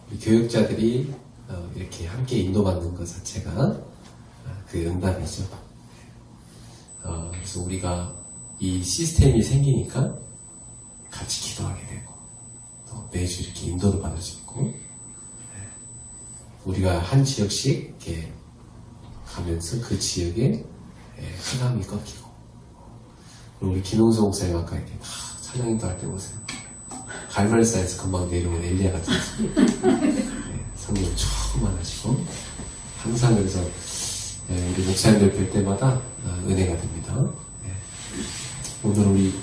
우리 교육자들이 이렇게 함께 인도받는 것 자체가 그 응답이죠. 그래서 우리가 이 시스템이 생기니까 같이 기도하게 되고 또 매주 이렇게 인도도 받을 수 있고 우리가 한 지역씩 이렇게 가면서 그 지역에 흑암이 꺾이고 그리고 우리 김용수 목사님 아까 이렇게 찬양인도 할 때 보세요. 갈멜사에서 금방 내려온 엘리야 같은 성령 처음만 하시고 항상 그래서 우리 목사님들 뵐 때마다 은혜가 됩니다. 오늘 우리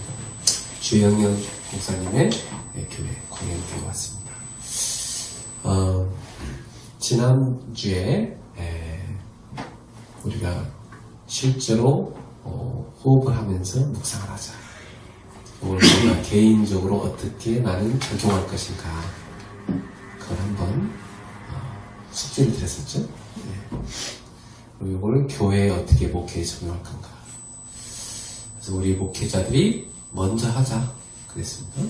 주영현 목사님의 교회 공연되어 왔습니다. 지난주에 우리가 실제로 호흡을 하면서 묵상을 하자. 오늘 우리가 개인적으로 어떻게 나는 적용할 것인가 그걸 한번 숙제를 드렸었죠. 그리고 이걸 교회에 어떻게 목회에 적용할 건가. 그래서 우리 목회자들이 먼저 하자 그랬습니다.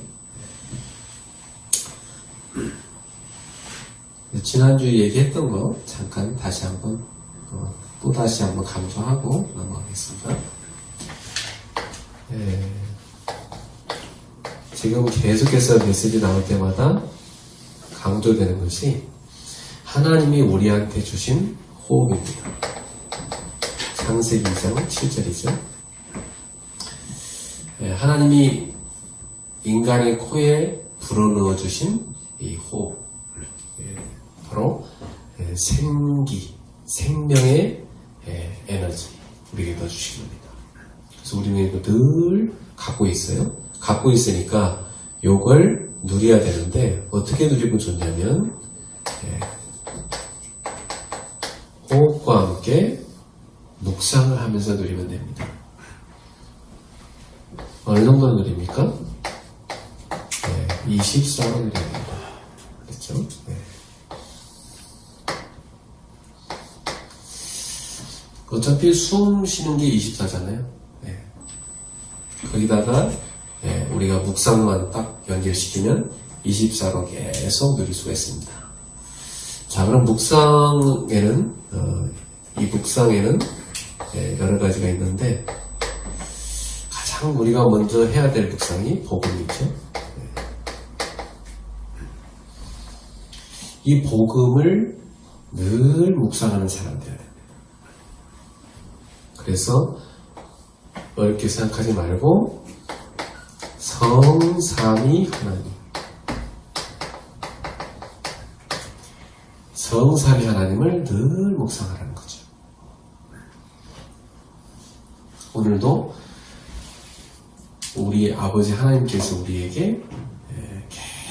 지난주에 얘기했던 거 잠깐 다시 한번 또다시 한번 강조하고 넘어가겠습니다. 지금 계속해서 메시지 나올 때마다 강조되는 것이 하나님이 우리한테 주신 호흡입니다. 창세기 2장 7절이죠. 하나님이 인간의 코에 불어넣어 주신 이 호흡, 바로 생기, 생명의 에너지 우리에게 넣어주신 겁니다. 그래서 우리는 이거 늘 갖고 있어요. 갖고 있으니까 이걸 누려야 되는데 어떻게 누리면 좋냐면 호흡과 함께 묵상을 하면서 누리면 됩니다. 어느 정도 누립니까? 24로 누려야 됩니다. 그렇죠? 어차피 숨 쉬는 게 24잖아요. 거기다가 우리가 묵상만 딱 연결시키면 24로 계속 누릴 수가 있습니다. 자, 그럼 묵상에는 이 묵상에는 여러 가지가 있는데 가장 우리가 먼저 해야 될 묵상이 복음이죠. 이 복음을 늘 묵상하는 사람들이야 됩니다. 그래서 어렵게 생각하지 말고 성삼위 하나님, 성삼위 하나님을 늘 묵상하라는 거죠. 오늘도 우리 아버지 하나님께서 우리에게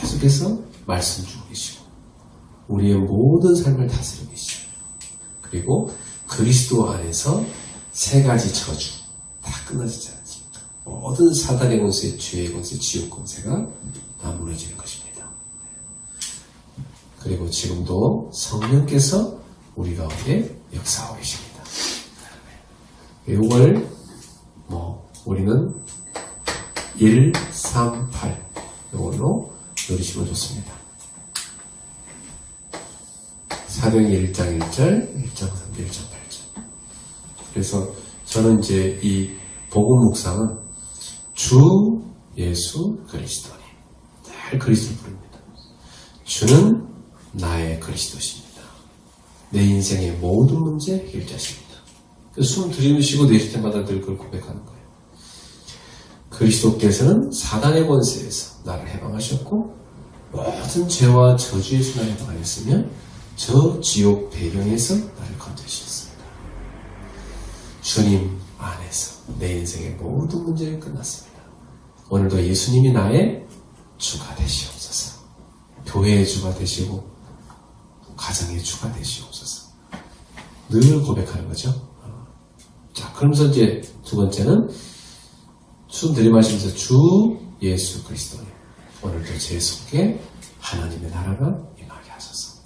계속해서 말씀 주고 계시고 우리의 모든 삶을 다스리고 계시고 그리고 그리스도 안에서 세 가지 저주 다 끝나지 않습니까? 모든 사단의 권세, 죄의 권세, 지옥 권세가 다 무너지는 것입니다. 그리고 지금도 성령께서 우리 가운데 역사하고 계십니다. 이걸 우리는 1, 3, 8 이걸로 누리시면 좋습니다. 사도행전 1장 1절, 1장 3절, 1장 8절. 그래서 저는 이제 이 복음 묵상은 주 예수 그리스도님, 늘 그리스도를 부릅니다. 주는 나의 그리스도십니다. 내 인생의 모든 문제 해결자십니다. 숨 들이쉬고 내쉴 때마다 늘 그걸 고백하는 거예요. 그리스도께서는 사단의 권세에서 나를 해방하셨고 모든 죄와 저주에서 나를 해방하였으며 저 지옥 배경에서 나를 건져주셨습니다. 주님 안에서 내 인생의 모든 문제는 끝났습니다. 오늘도 예수님이 나의 주가 되시옵소서. 교회의 주가 되시고 가정의 주가 되시옵소서. 늘 고백하는 거죠. 자, 그러면서 이제 두 번째는 숨 들이마시면서 주 예수 그리스도님, 오늘도 제 속에 하나님의 나라가 임하게 하소서.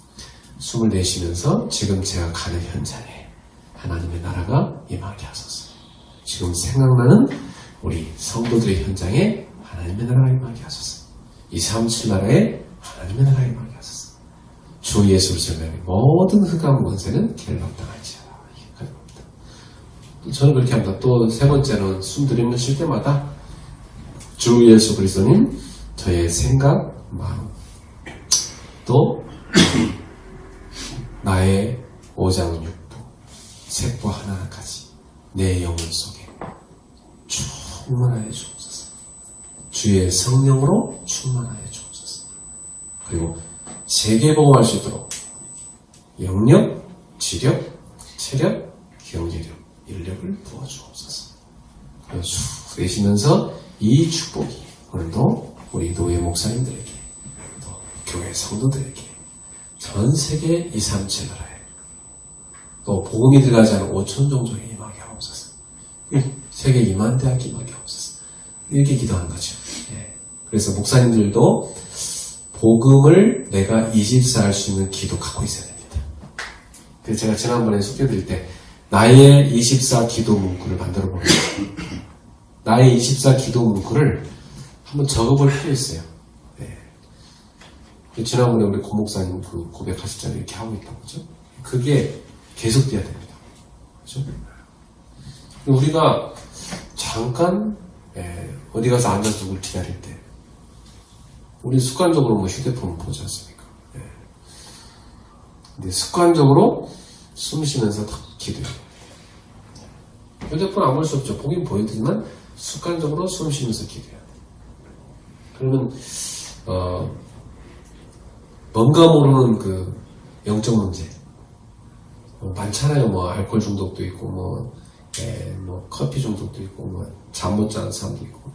숨을 내쉬면서 지금 제가 가는 현장에 하나님의 나라가 임하게 하소서. 지금 생각나는 우리 성도들의 현장에 하나님의 나라가 임하게 하소서. 237 나라에 하나님의 나라가 임하게 하소서. 주 예수를 설명해 모든 흑암 권세는 걔를 막당할지어다. 저는 그렇게 합니다. 또 세 번째는 숨 들이면 쉴 때마다 주 예수 그리스도님 저의 생각, 마음 또 나의 오장육부 세포 하나하나까지 내 영혼 속에 충만하여 주옵소서. 주의 성령으로 충만하여 주옵소서. 그리고 세계복음할 수 있도록 영력, 지력, 체력, 경제력, 인력을 부어주옵소서. 쭉 내쉬면서 이 축복이 오늘도 우리 노예 목사님들에게 또 교회 성도들에게 전 세계 2, 3, 7 나라에 또 복음이 들어가지 않은 5천 종족에 임하게 하옵소서. 세계 2만 대학 임하게 하옵소서. 이렇게 기도하는 거죠. 예. 그래서 목사님들도 복음을 내가 24 할 수 있는 기도 갖고 있어야 됩니다. 그래서 제가 지난번에 소개드릴 때 나의 24 기도 문구를 만들어 봅니다. 나의 24 기도 문구를 한번 적어볼 필요 있어요. 네. 지난번에 우리 고 목사님 그 고백하셨잖아요. 이렇게 하고 있다고 그죠? 그게 계속돼야 됩니다. 그죠? 우리가 잠깐 어디 가서 앉아서 누굴 기다릴 때 우리 습관적으로 뭐 휴대폰 보지 않습니까? 근데 습관적으로 숨 쉬면서 딱 기도해요. 휴대폰 안 볼 수 없죠. 보긴 보이지만 습관적으로 숨 쉬면서 기도해야 돼요. 그러면 뭔가 모르는 그 영적 문제 많잖아요. 뭐 알코올 중독도 있고 뭐 커피 중독도 있고 잠 못 자는 사람도 있고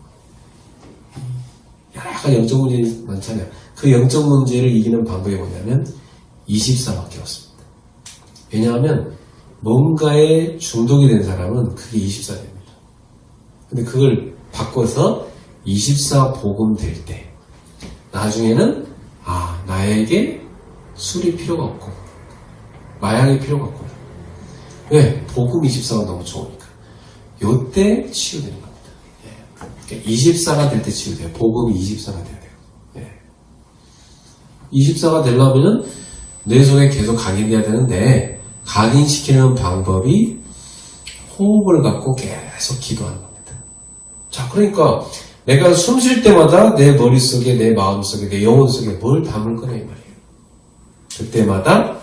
여러 가지 영적 문제가 많잖아요. 그 영적 문제를 이기는 방법이 뭐냐면 24밖에 없습니다. 왜냐하면 뭔가에 중독이 된 사람은 그게 24됩니다. 근데 그걸 바꿔서 24 복음 될 때 나중에는 나에게 술이 필요가 없고 마약이 필요가 없고 왜? 복음 24가 너무 좋으니까 요때 치유되는 겁니다. 그러니까 24가 될 때 치유돼요. 복음 24가 돼야 돼요. 24가 되려면 뇌 속에 계속 각인돼야 되는데 각인시키는 방법이 호흡을 갖고 계속 기도하는 겁니다. 자, 그러니까 내가 숨 쉴 때마다 내 머릿속에, 내 마음속에, 내 영혼 속에 뭘 담을 거냐 이 말이에요. 그때마다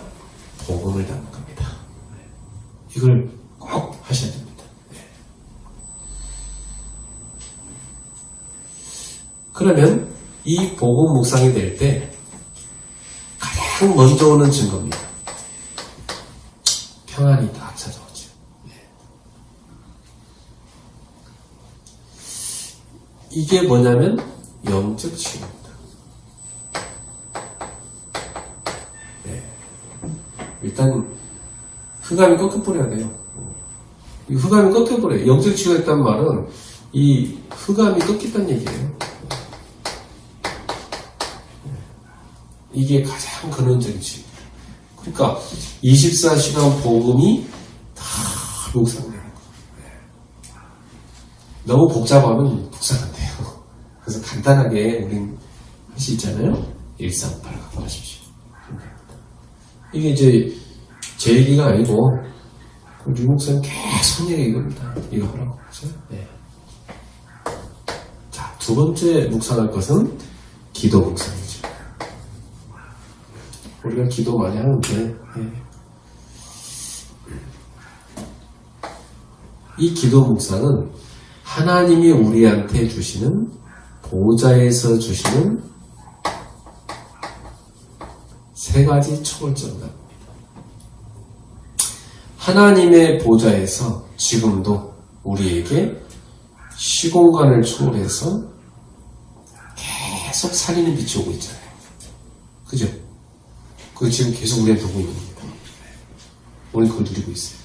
복음을 담는 겁니다. 이걸 꼭 하셔야 됩니다. 그러면 이 복음 묵상이 될 때 가장 먼저 오는 증거입니다. 평안이 딱 찾아오죠. 이게 뭐냐면 영적 치유입니다. 일단 흑암이 꺾여버려야 돼요. 이 흑암이 꺾여버려요. 영적 치유가 있다는 말은 이 흑암이 꺾였다는 얘기예요. 이게 가장 근원적인 치유입니다. 그러니까 24시간 복음이 다 묵상되는 거예요. 너무 복잡하면 묵상 안 돼요. 그래서 간단하게 우린 할 수 있잖아요. 138 하십시오. 이게 이제 제 얘기가 아니고 류 목사님 계속 얘기 이겁니다. 이거 하라고 그렇죠? 네. 자, 두 번째 묵상할 것은 기도 묵상이죠. 우리가 기도 많이 하는데 이 기도 묵상은 하나님이 우리한테 주시는 보좌에서 주시는 세 가지 초월점입니다. 하나님의 보좌에서 지금도 우리에게 시공간을 초월해서 계속 살리는 빛이 오고 있잖아요. 그죠? 그거 지금 계속 우리한테 오고 있는 겁니다. 우리 그걸 누리고 있어요.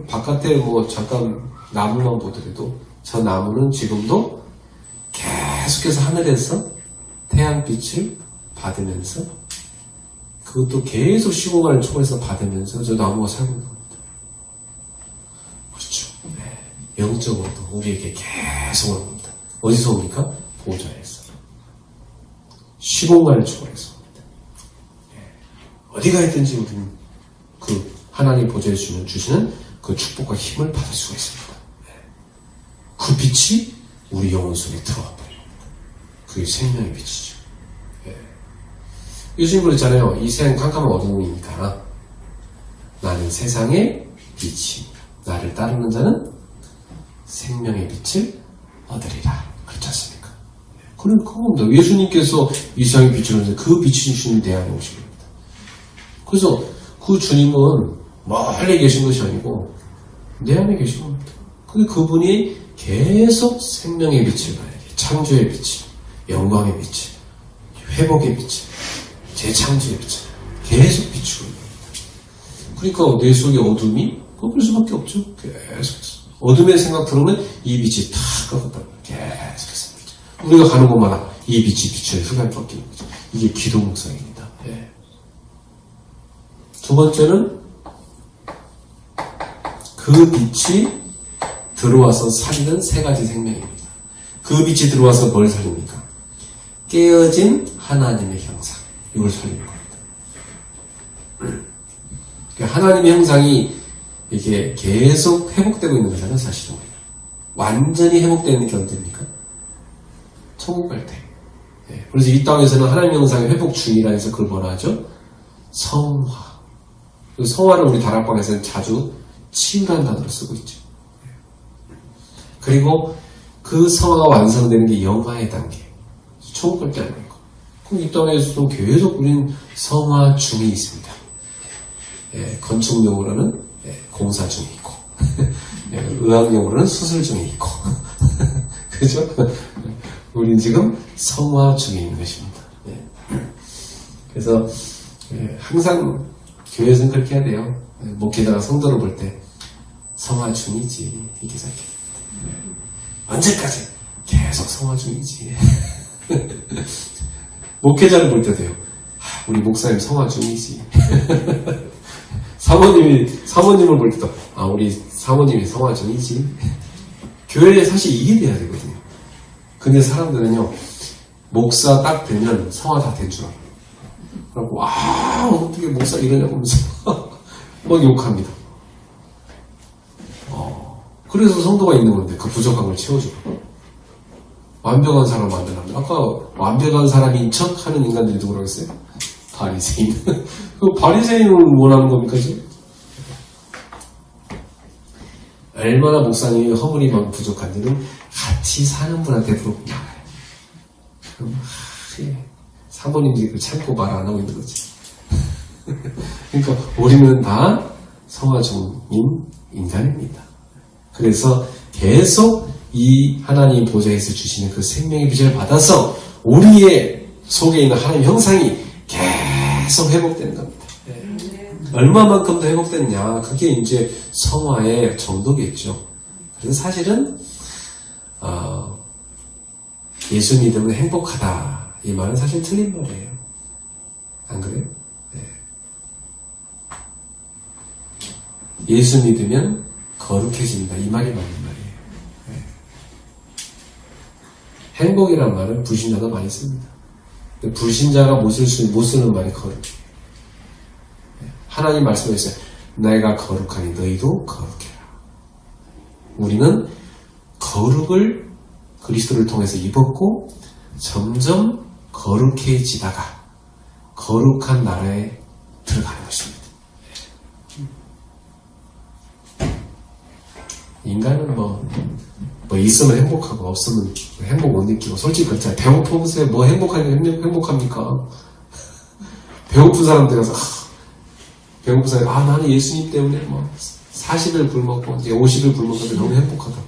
바깥에 뭐 잠깐 나무만 보더라도 저 나무는 지금도 계속해서 하늘에서 태양빛을 받으면서 그것도 계속 시공간을 초월해서 받으면서 저 나무가 살고 있는 겁니다. 그렇죠. 영적으로도 우리에게 계속 오는 겁니다. 어디서 옵니까? 보좌에서. 시공간을 초월해서 옵니다. 어디가 있든지 우리는 그 하나님 보좌에 주시는 그 축복과 힘을 받을 수가 있습니다. 그 빛이 우리 영혼 속에 들어와 버립니다. 그게 생명의 빛이죠. 예수님 그랬잖아요. 이 세상 캄캄한 어둠이니까 나는 세상의 빛이 나를 따르는 자는 생명의 빛을 얻으리라. 그렇지 않습니까? 그겁니다. 예수님께서 이 세상의 빛을 얻는데 그 빛이 주님 내 안에 오신 겁니다. 그래서 그 주님은 멀리 계신 것이 아니고 내 안에 계신 겁니다. 근데 그분이 계속 생명의 빛을 봐야 돼. 창조의 빛, 영광의 빛, 회복의 빛, 재창조의 빛 계속 비추고 있는 겁니다. 그러니까 내 속의 어둠이 꺾일 수밖에 없죠. 계속해서. 어둠의 생각 들으면 이 빛이 탁 꺾었다. 계속해서. 우리가 가는 곳마다 이 빛이 비추어 흑암이 꺾이는 거죠. 이게 기도 묵상입니다. 두 번째는 그 빛이 들어와서 살리는 세 가지 생명입니다. 그 빛이 들어와서 뭘 살립니까? 깨어진 하나님의 형상. 이걸 살리는 겁니다. 하나님의 형상이 이게 계속 회복되고 있는 거잖아요, 사실은. 완전히 회복되는 게 언제입니까? 천국 갈 때. 그래서 이 땅에서는 하나님의 형상의 회복 중이라 해서 그걸 뭐라 하죠? 성화. 그 성화를 우리 다락방에서는 자주 치유라는 단어를 쓰고 있죠. 그리고 그 성화가 완성되는 게 영화의 단계. 천국 갈 때 아니고. 그럼 이 땅에서도 계속 우리는 성화 중에 있습니다. 건축용으로는 공사 중에 있고, 의학용으로는 수술 중에 있고, 그죠? 우리는 지금 성화 중에 있는 것입니다. 그래서 항상 교회에서는 그렇게 해야 돼요. 목회자가 성도를 볼 때 성화 중이지 이렇게 생각해요. 언제까지? 계속 성화 중이지. 목회자를 볼 때도요. 우리 목사님 성화 중이지. 사모님을 볼 때도 우리 사모님이 성화 중이지. 교회에 사실 이게 돼야 되거든요. 근데 사람들은요, 목사 딱 되면 성화 다 된 줄 알아요. 그래갖고 어떻게 목사 이러냐고 하면서 막 욕합니다. 그래서 성도가 있는 건데 그 부족한 걸 채워주고 완벽한 사람을 만들랍니다. 아까 완벽한 사람인 척 하는 인간들이 누구라고 했어요? 바리새인. 그 바리새인을 원하는 겁니까 지금? 얼마나 목사님이 허물이 막 부족한지는 같이 사는 분한테 물어보면 알아요. 그럼 사모님들이 그 참고 말 안 하고 있는 거지. 그러니까 우리는 다 성화 중인 인간입니다. 그래서 계속 이 하나님 보좌에서 주시는 그 생명의 빛을 받아서 우리의 속에 있는 하나님 형상이 계속 회복되는 겁니다. 얼마만큼 더 회복됐냐, 그게 이제 성화의 정도겠죠. 그래서 사실은 예수 믿으면 행복하다 이 말은 사실 틀린 말이에요. 안 그래요? 예수 믿으면 거룩해진다 이 말이 맞는 말이에요. 행복이란 말은 불신자가 많이 씁니다. 불신자가 못 쓰는 말이 거룩. 하나님 말씀하셨어요. 내가 거룩하니 너희도 거룩해라. 우리는 거룩을 그리스도를 통해서 입었고 점점 거룩해지다가 거룩한 나라에 들어가는 것입니다. 인간은 뭐 있으면 행복하고 없으면 행복 못 느끼고 솔직히 그렇잖아요. 배고프면서 뭐 행복합니까? 배고픈 사람들 가서 배고픈 사람이 나는 예수님 때문에 뭐 40일 굶었고 이제 50일 굶었는데 너무 행복하다.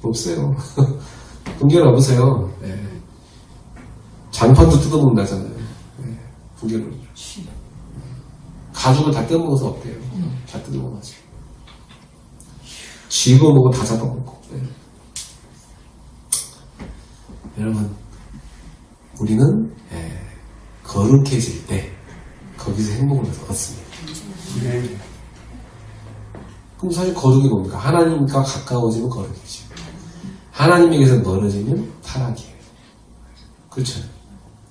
없어요. 분별 없으세요. 장판도 뜯어먹는다잖아요. 분별 가죽을 다 뜯어먹어서 어때요? 다 뜯어먹어가지고 쥐고 먹고 다 잡아먹고. 여러분, 우리는 거룩해질 때 거기서 행복을 얻습니다. 그럼 사실 거룩이 뭡니까? 하나님과 가까워지면 거룩이죠. 하나님에게서 멀어지면 타락이에요. 그렇죠?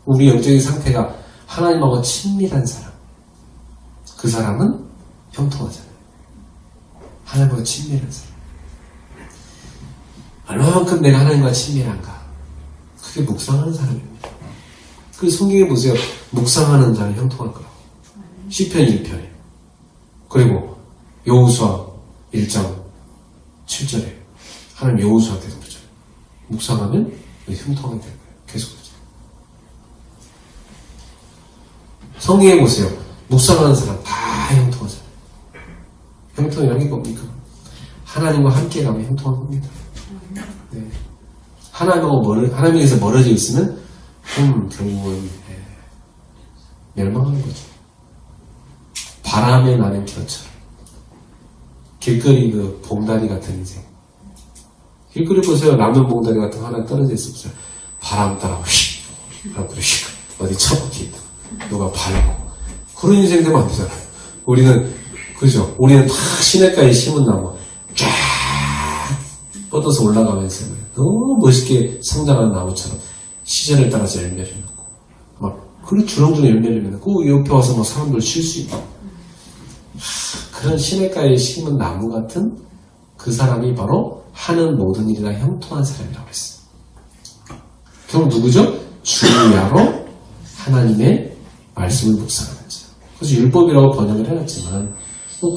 우리 영적인 상태가 하나님하고 친밀한 사람. 그 사람은 형통하잖아요. 하나님과 친밀한 사람. 얼마만큼 내가 하나님과 친밀한가. 그게 묵상하는 사람입니다. 그 성경에 보세요. 묵상하는 자는 형통할 거라고. 시편 1편에. 그리고 여호수아 1장 7절에 하나님 여호수아한테 그러죠. 묵상하면 형통하게 될 거예요. 계속 그러죠. 성경에 보세요. 묵상하는 사람 다 형통하잖아요. 형통이란 게 뭡니까? 하나님과 함께 가면 형통한 겁니다. 네. 하나님에서 멀어져 있으면 결국은 멸망하는 거죠. 바람에 나는 겨처럼 길거리 그 봉다리 같은 인생. 길거리 보세요. 라면 봉다리 같은 거 하나 떨어져 있었어요. 바람 따라 휙 하고 휙 어디 처박히고 누가 밟고 그런 인생 되면 안 되잖아요. 우리는 그죠? 우리는 다 시냇가에 심은 나무 쫙 뻗어서 올라가면서 너무 멋있게 성장한 나무처럼 시절을 따라서 열매를 맺고 막 그런 주렁주렁 열매를 맺고 옆에 와서 막 사람들 쉴 수 있고 그런 시냇가에 심은 나무 같은 그 사람이 바로 하는 모든 일이나 형통한 사람이라고 했어요. 결국 누구죠? 주야로 하나님의 말씀을 묵상하는 자. 그래서 율법이라고 번역을 해놨지만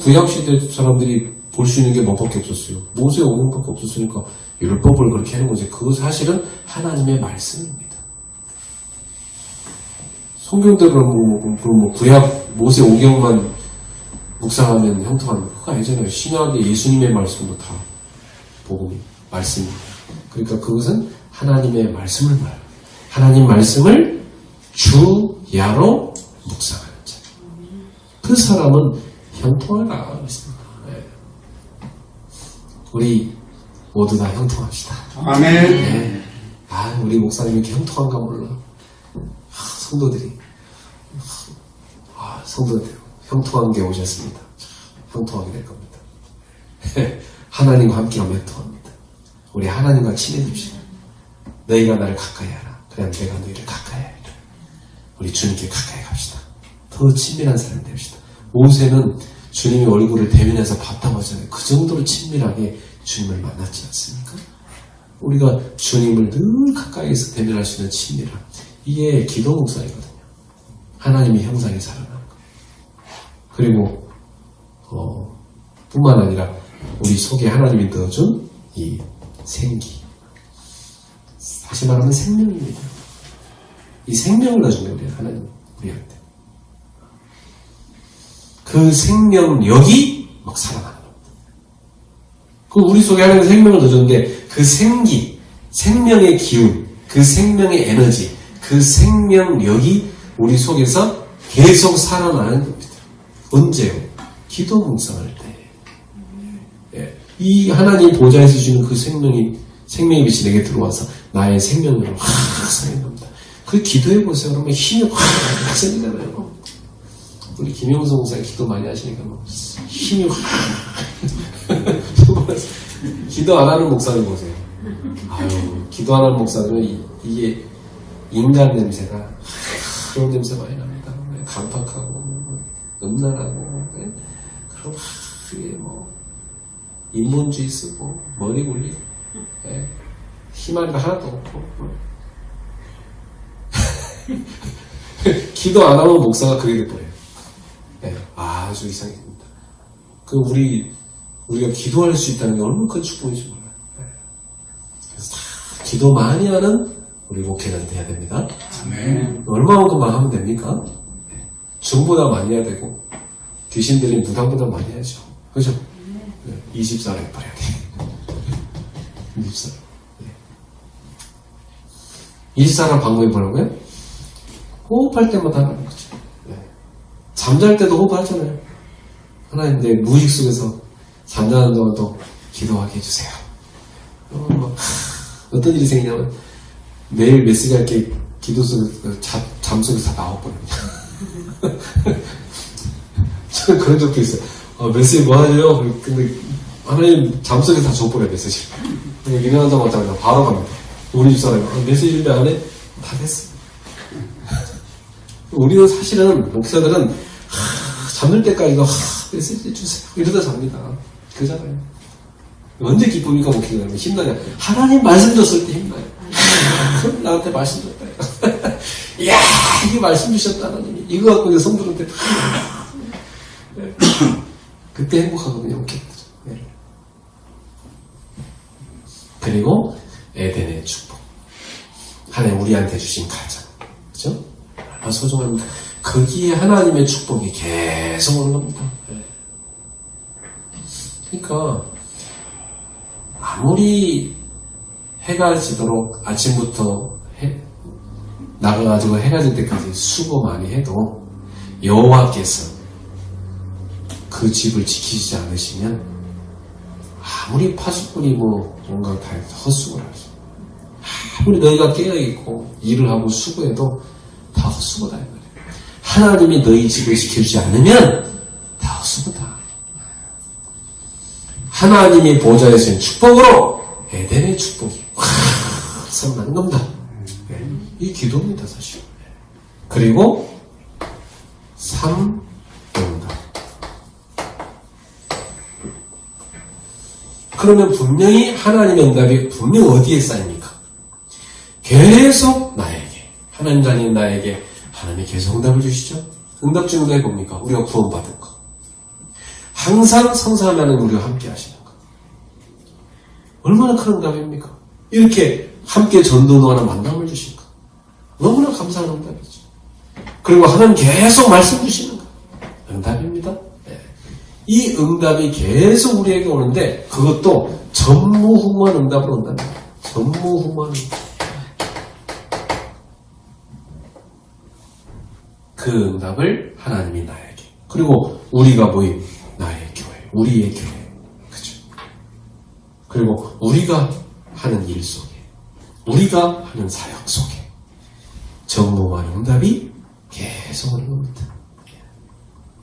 구약시대 사람들이 볼 수 있는 게 뭐밖에 없었어요. 모세 5년밖에 없었으니까 율법을 그렇게 하는 거지. 그거 사실은 하나님의 말씀입니다. 성경대로 구약 모세 5경만 묵상하면 형통한 그거 아니잖아요. 신약의 예수님의 말씀도 다 복음이 말씀입니다. 그러니까 그것은 하나님의 말씀을 말해요. 하나님 말씀을 주야로 묵상하는 자. 그 사람은 형통하다 했습니다. 네. 우리 모두 다 형통합시다. 아멘. 네. 우리 목사님이 이렇게 형통한가 몰라. 성도들이 성도들 형통한 게 오셨습니다. 형통하게 될 겁니다. 하나님과 함께하면 형통합니다. 우리 하나님과 친해집시다. 너희가 나를 가까이 하라. 그래야 내가 너희를 가까이 하리라. 우리 주님께 가까이 갑시다. 더 친밀한 사람이 됩시다. 모세는 주님의 얼굴을 대면해서 봤다고 하잖아요. 그 정도로 친밀하게 주님을 만났지 않습니까? 우리가 주님을 늘 가까이에서 대면할 수 있는 친밀함. 이게 기도 묵상이거든요. 하나님의 형상이 살아나는 거. 그리고 뿐만 아니라 우리 속에 하나님이 넣어준 이 생기. 다시 말하면 생명입니다. 이 생명을 넣어준 거예요. 하나님 우리한테. 그 생명력이 막 살아나는 겁니다. 그 우리 속에 하나님의 생명을 넣어줬는데 그 생기, 생명의 기운, 그 생명의 에너지, 그 생명력이 우리 속에서 계속 살아나는 겁니다. 언제요? 기도 묵상할 때. 예. 이 하나님 보좌에서 주는 그 생명의 빛이 내게 들어와서 나의 생명력을 확 살려납니다. 그 기도해보세요. 그러면 힘이 확 생기잖아요. 우리 김영수 목사님 기도 많이 하시니까 뭐 힘이 확 기도 안 하는 목사님 보세요. 기도 안 하는 목사님은 이게 인간 냄새가 그런 냄새 많이 납니다. 강팍하고 음란하고 그럼 이게 뭐 인본주의 쓰고 머리 굴리고 희망이가 하나도 없고 기도 안 하면 목사가 그게 돼버려요. 아주 이상입니다. 우리가 기도할 수 있다는 게 얼마나 큰 축복인지 몰라요. 그래서 다 기도 많이 하는 우리 목회자들 돼야 됩니다. 얼마만큼만 하면 됩니까? 중보다 많이 해야 되고 귀신들이 무당보다 많이 해야죠. 그죠? 24를 해버려야 돼. 24. 24란 방법이 뭐라고요? 호흡할 때마다 하는 거죠. 잠잘 때도 호흡하잖아요. 하나님 내 무의식 속에서 잠자는 동안도 기도하게 해주세요. 어떤 일이 생기냐면 매일 메시지가 이렇게 기도 속에서 잠 속에서 다 나와버립니다. 저는 그런 적도 있어요. 메시지 뭐 하세요? 근데 하나님 잠 속에서 다 줘버려요 메시지. 일어나자마자 바로 갑니다. 우리 집사람이 메시지 준비 안 해? 다 됐어. 우리는 사실은, 목사들은, 잠들 때까지도, 메시지 주세요. 이러다 잡니다. 그잖아요. 언제 기쁩니까, 목사가? 힘나냐? 하나님 말씀 줬을 때 힘나요. 나한테 말씀 줬다. 이야, 이게 말씀 주셨다, 하나님이. 이거 갖고 이제 성도한테 그때 행복하거든요, 목회자들. 네. 그리고 에덴의 축복. 하나님 우리한테 주신 가장. 그죠? 얼마나 소중합니다. 거기에 하나님의 축복이 계속 오는 겁니다. 네. 그러니까, 아무리 해가 지도록 아침부터 나가가지고 해가 질 때까지 수고 많이 해도 여호와께서 그 집을 지키지 않으시면 아무리 파수꾼이 뭔가 다 헛수고를 하죠. 아무리 너희가 깨어있고 일을 하고 수고해도 다 헛수고다. 하나님이 너희 집을 지켜주지 않으면 다 헛수고다. 하나님이 보좌에 쓰인 축복으로 에덴의 축복이 성나는 겁니다. 이 기도입니다, 사실. 그리고 3. 응답. 그러면 분명히 하나님의 응답이 분명히 어디에 쌓입니까? 계속 나에게, 하나님 나에게 하나님이 계속 응답을 주시죠. 응답 주는 게 뭡니까? 우리가 구원받은 거. 항상 성삼하는 우리와 함께 하시는 거. 얼마나 큰 응답입니까? 이렇게 함께 전도하는 만남을 주신 거. 너무나 감사한 응답이죠. 그리고 하나님 계속 말씀 주시는 거. 응답입니다. 네. 이 응답이 계속 우리에게 오는데 그것도 전무후무한 응답으로 온답니다. 전무후무한 응답. 그 응답을 하나님이 나에게, 그리고 우리가 모인 나의 교회, 우리의 교회, 그죠? 그리고 우리가 하는 일 속에, 우리가 하는 사역 속에 전무후무한 응답이 계속 오는 겁니다.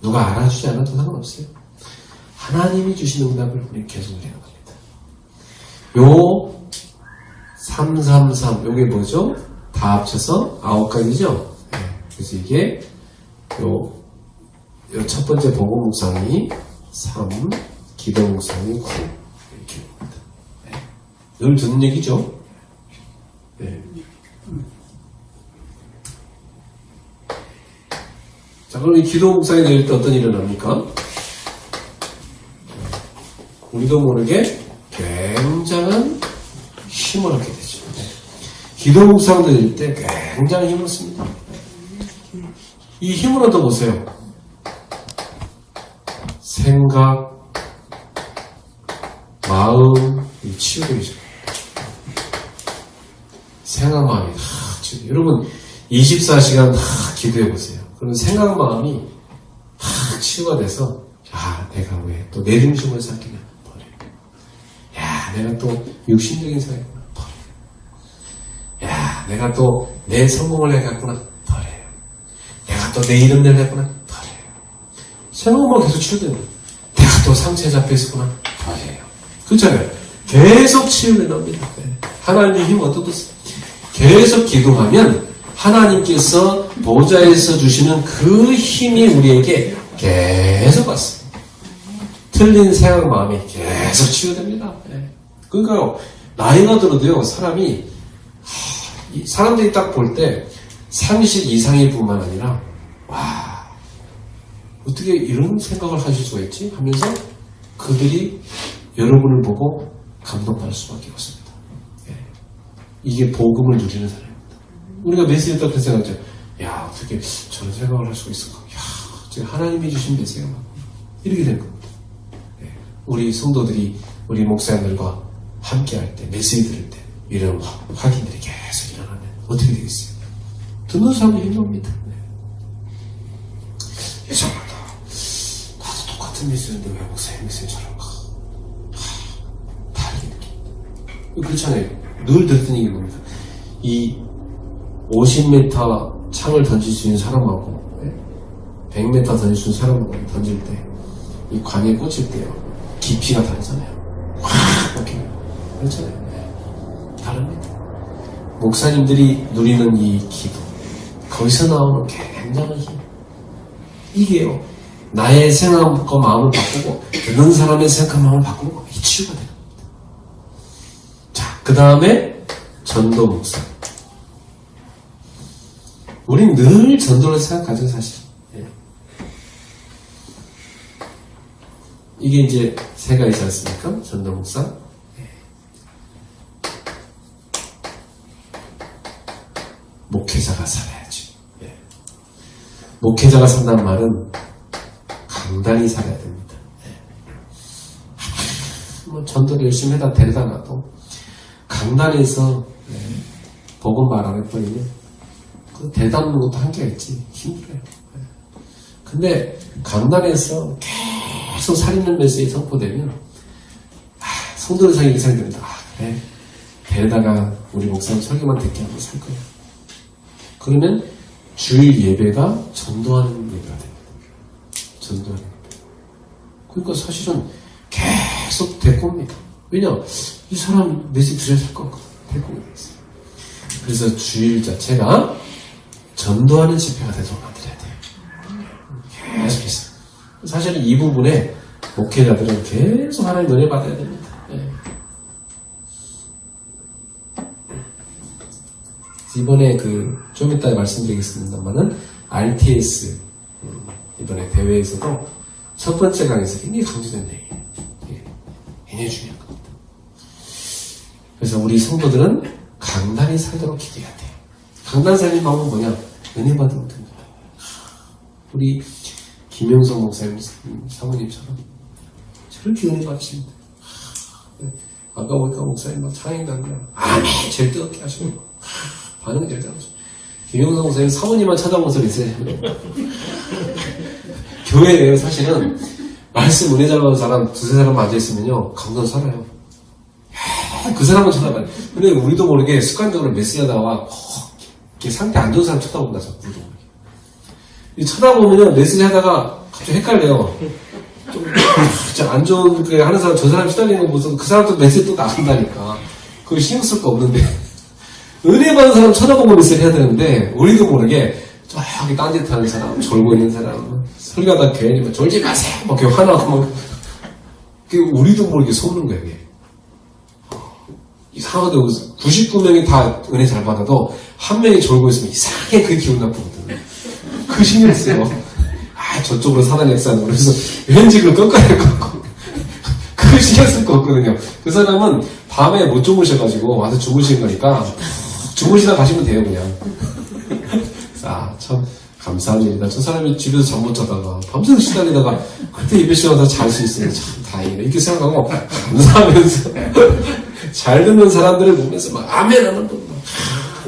누가 알아주지 않아도 상관없어요. 하나님이 주신 응답을 우리 계속 내는 겁니다. 요 333, 요게 뭐죠? 다 합쳐서 9가지죠? 그래서 이게 요 첫 번째 복음 묵상이 3, 기도 묵상이 9 이렇게 옵니다. 네. 늘 듣는 얘기죠. 네. 자, 그럼 이 기도 묵상이 될 때 어떤 일이 일어납니까? 우리도 모르게 굉장한 힘을 얻게 되죠. 네. 기도 묵상 드릴 때 굉장히 힘을 씁니다. 이 힘을 얻어보세요. 생각, 마음이 치유되죠. 생각, 마음이 다 치유. 여러분 24시간 다 기도해보세요. 그러면 생각, 마음이 다 치유가 돼서 내가 왜 또 내 중심을 삼키냐 버려. 내가 또 육신적인 생각이구나 버려. 내가 또 내 성공을 해갔구나 버려요. 내가 또 내 이름 내렸구나 버려요. 생각만 계속 치유됩니다. 내가 또 상처에 잡혀있었구나 버려요. 그렇잖아요. 계속 치유된답니다. 하나님의 힘 얻어뒀어요. 계속 기도하면 하나님께서 보좌에서 주시는 그 힘이 우리에게 계속 왔습니다. 틀린 생각 마음이 계속 치유됩니다. 그러니까요, 나이가 들어도요, 사람들이 딱 볼 때 30 이상일 뿐만 아니라, 어떻게 이런 생각을 하실 수가 있지? 하면서 그들이 여러분을 보고 감동받을 수밖에 없습니다. 이게 복음을 누리는 사람입니다. 우리가 메시지 딱 그런 생각하죠. 어떻게 저런 생각을 할 수가 있을까? 지금 하나님이 주신 메시지가 이렇게 된 겁니다. 우리 성도들이 우리 목사님들과 함께 할 때, 메시지 들을 때 이런 확인들이 계속 일어나면 어떻게 되겠어요? 듣는 사람이 힘듭니다. 예전보다 나도 똑같은 메시지인데 왜 목사님 메시지 저런가? 다르게 느낍니다. 그렇잖아요. 늘 듣던 얘기 뭡니까? 이 50m 창을 던질 수 있는 사람하고 100m 던질 수 있는 사람하고 던질 때 이 관에 꽂힐 때요 깊이가 다르잖아요. 확 꽂혀요. 그렇잖아요. 다릅니다. 목사님들이 누리는 이 기도, 거기서 나오는 굉장한 힘. 이게요. 나의 생각과 마음을 바꾸고 듣는 사람의 생각과 마음을 바꾸고 이 치유가 되는 겁니다. 자, 그 다음에 전도 목사. 우린 늘 전도를 생각하죠, 사실. 예. 이게 이제 세 가지지 않습니까? 전도 목사. 예. 목회자가 살아야지. 예. 목회자가 산다는 말은 강단히 살아야 됩니다. 예. 뭐 전도를 열심히 해다 데려다 놔도 강단에서 복음 말 안 해버리면 그 대담는 것도 한계가 있지. 힘들어요. 근데 강단에서 계속 살인는 메시지 선포되면 성도들 사이에 이상이 됩니다. 그래. 데려다가 우리 목사님 설교만 듣게 하고 살 거야. 그러면 주일 예배가 전도하는 예배가 됩니다. 전도하는 예배. 그러니까 사실은 계속 데리고 옵니다. 왜냐? 이 사람 메시지 들어야 살 것 같거든. 데리고 오게 됐어요. 그래서 주일 자체가 전도하는 집회가 되도록 만들어야 돼요. 계속해서. 사실은 이 부분에 목회자들은 계속 하나님 은혜 받아야 됩니다. 네. 이번에 좀 이따 말씀드리겠습니다만은 RTS 이번에 대회에서도 첫 번째 강의에서 굉장히 강조된 내용이에요. 굉장히 중요한 겁니다. 그래서 우리 성도들은 강단히 살도록 기도해야 돼요. 강단 살림 방법은 뭐냐? 은혜 받으면 됩니다. 우리 김영성 목사님 사모님처럼 저렇게 은혜 받으십니다. 아까 보니까 목사님 막 찬양도 그냥 아멘 제일 뜨겁게 하시고 반응이 제일 잘하시고 김영성 목사님 사모님만 찾아본 소리 있어요. 교회에요. 사실은 말씀 은혜 잘 받은 사람 두세 사람 앉아있으면요 강단 살아요. 그 사람은 쳐다봐요. 근데 우리도 모르게 습관적으로 메시지 하다가 상태 안 좋은 사람 쳐다본다. 우리도 모르게. 쳐다보면 메시지 하다가 갑자기 헷갈려요. 좀 안 좋은 그 하는 사람 저 사람 시달리는 거 보면서 그 사람도 메시지 또 나간다니까. 그거 신경 쓸 거 없는데 은혜 받은 사람 쳐다보고 메시지 해야 되는데 우리도 모르게 저기 딴짓하는 사람, 졸고 있는 사람 설교하다 괜히 막 졸지 마세요 막 이렇게 화나고 막 우리도 모르게 속는 거예요. 이게. 이상하게 99명이 다 은혜 잘 받아도 한 명이 졸고 있으면 이상하게 그 기분 나쁘거든요. 그 신경 쓰요. 저쪽으로 사단이 역사하는 그래서 왠지 그걸 꺾어야 될 것 같고 그 신경 쓸 거 없거든요. 그 사람은 밤에 못 주무셔가지고 와서 주무신 거니까 주무시다 가시면 돼요 그냥. 참 감사한 일이다. 저 사람이 집에서 잠 못 자다가 밤새도록 시달리다가 그때 예배 시간 와서 잘 수 있으니 참 다행이다 이렇게 생각하고 감사하면서 잘 듣는 사람들을 보면서 막 아멘 하는 분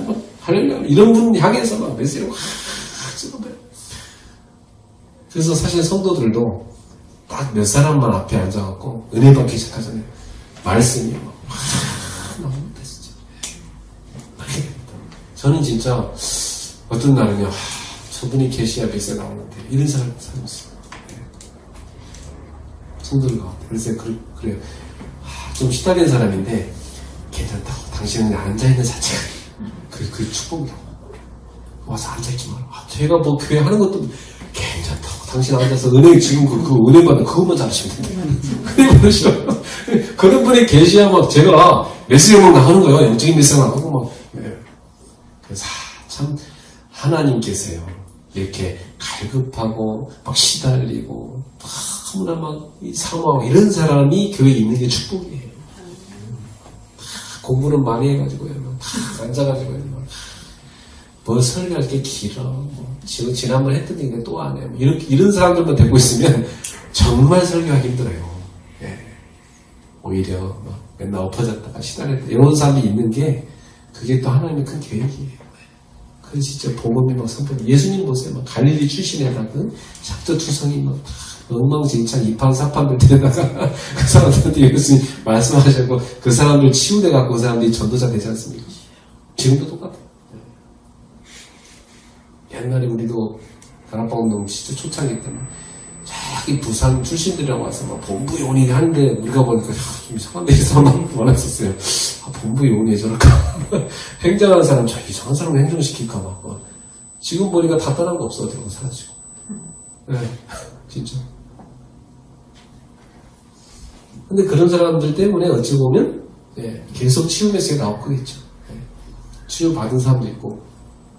막 할렐루야 이런 분 향해서 막 메시지를 확 찍어봐요. 그래서 사실 성도들도 딱 몇 사람만 앞에 앉아갖고 은혜 받기 시작하잖아요. 말씀이 막 나옵니다 진짜. 저는 진짜 어떤 날은요 저분이 계시야 메시지 나오는데 이런 사람 살았어요. 성도들 가운데. 그래서 그래요. 좀 시달린 사람인데 괜찮다고. 당신은 그냥 앉아있는 자체가 그 축복이라고. 와서 앉아있지 마라. 제가 뭐 교회 하는 것도 괜찮다고. 당신 앉아서 은혜 지금 그 은혜 받는 그것만 잘하시면 됩니다. 은혜 받으시라고. 그런 분이 계시야 막 제가 메시지 막 나가는 거예요. 영적인 메시지 나가고 막. 그래서 참 하나님께서요 이렇게 갈급하고 막 시달리고 너무나 막 상황 이런 사람이 교회에 있는 게 축복이에요. 공부는 많이 해가지고요. 다 앉아가지고요. 뭐 설교할 게 길어. 뭐 지난번 했던 얘기 또 안 해. 뭐 이런 사람들만 데리고 있으면 정말 설교하기 힘들어요. 예. 오히려 막 맨날 엎어졌다가 시달렸다 이런 사람이 있는 게 그게 또 하나님의 큰 계획이에요. 그래서 진짜 복음이 막 선포. 예수님 보세요. 막 갈릴리 출신에다가 삭저투성이 막 엉망진창 이판사판들 데려다가 그 사람들한테 예수님 말씀하셨고 그 사람들 치유돼갖고 그 사람들이 전도자 되지 않습니까? 지금도 똑같아요. 옛날에 우리도 다락방운동 진짜 초창기 때문에 저기 부산 출신들이랑 와서 막 본부 요원이 하는데 우리가 보니까 좀 이상한 데 사람 많았었어요. 본부 요원이 저럴까? 행정하는 사람 저 이상한 사람을 행정시킬까 봐. 지금 보니까 다 떠난 거 없어. 어디로 사라지고. 네, 진짜. 근데 그런 사람들 때문에 어찌 보면 예, 계속 치유 메시지가 나올 거겠죠. 예. 치유 받은 사람도 있고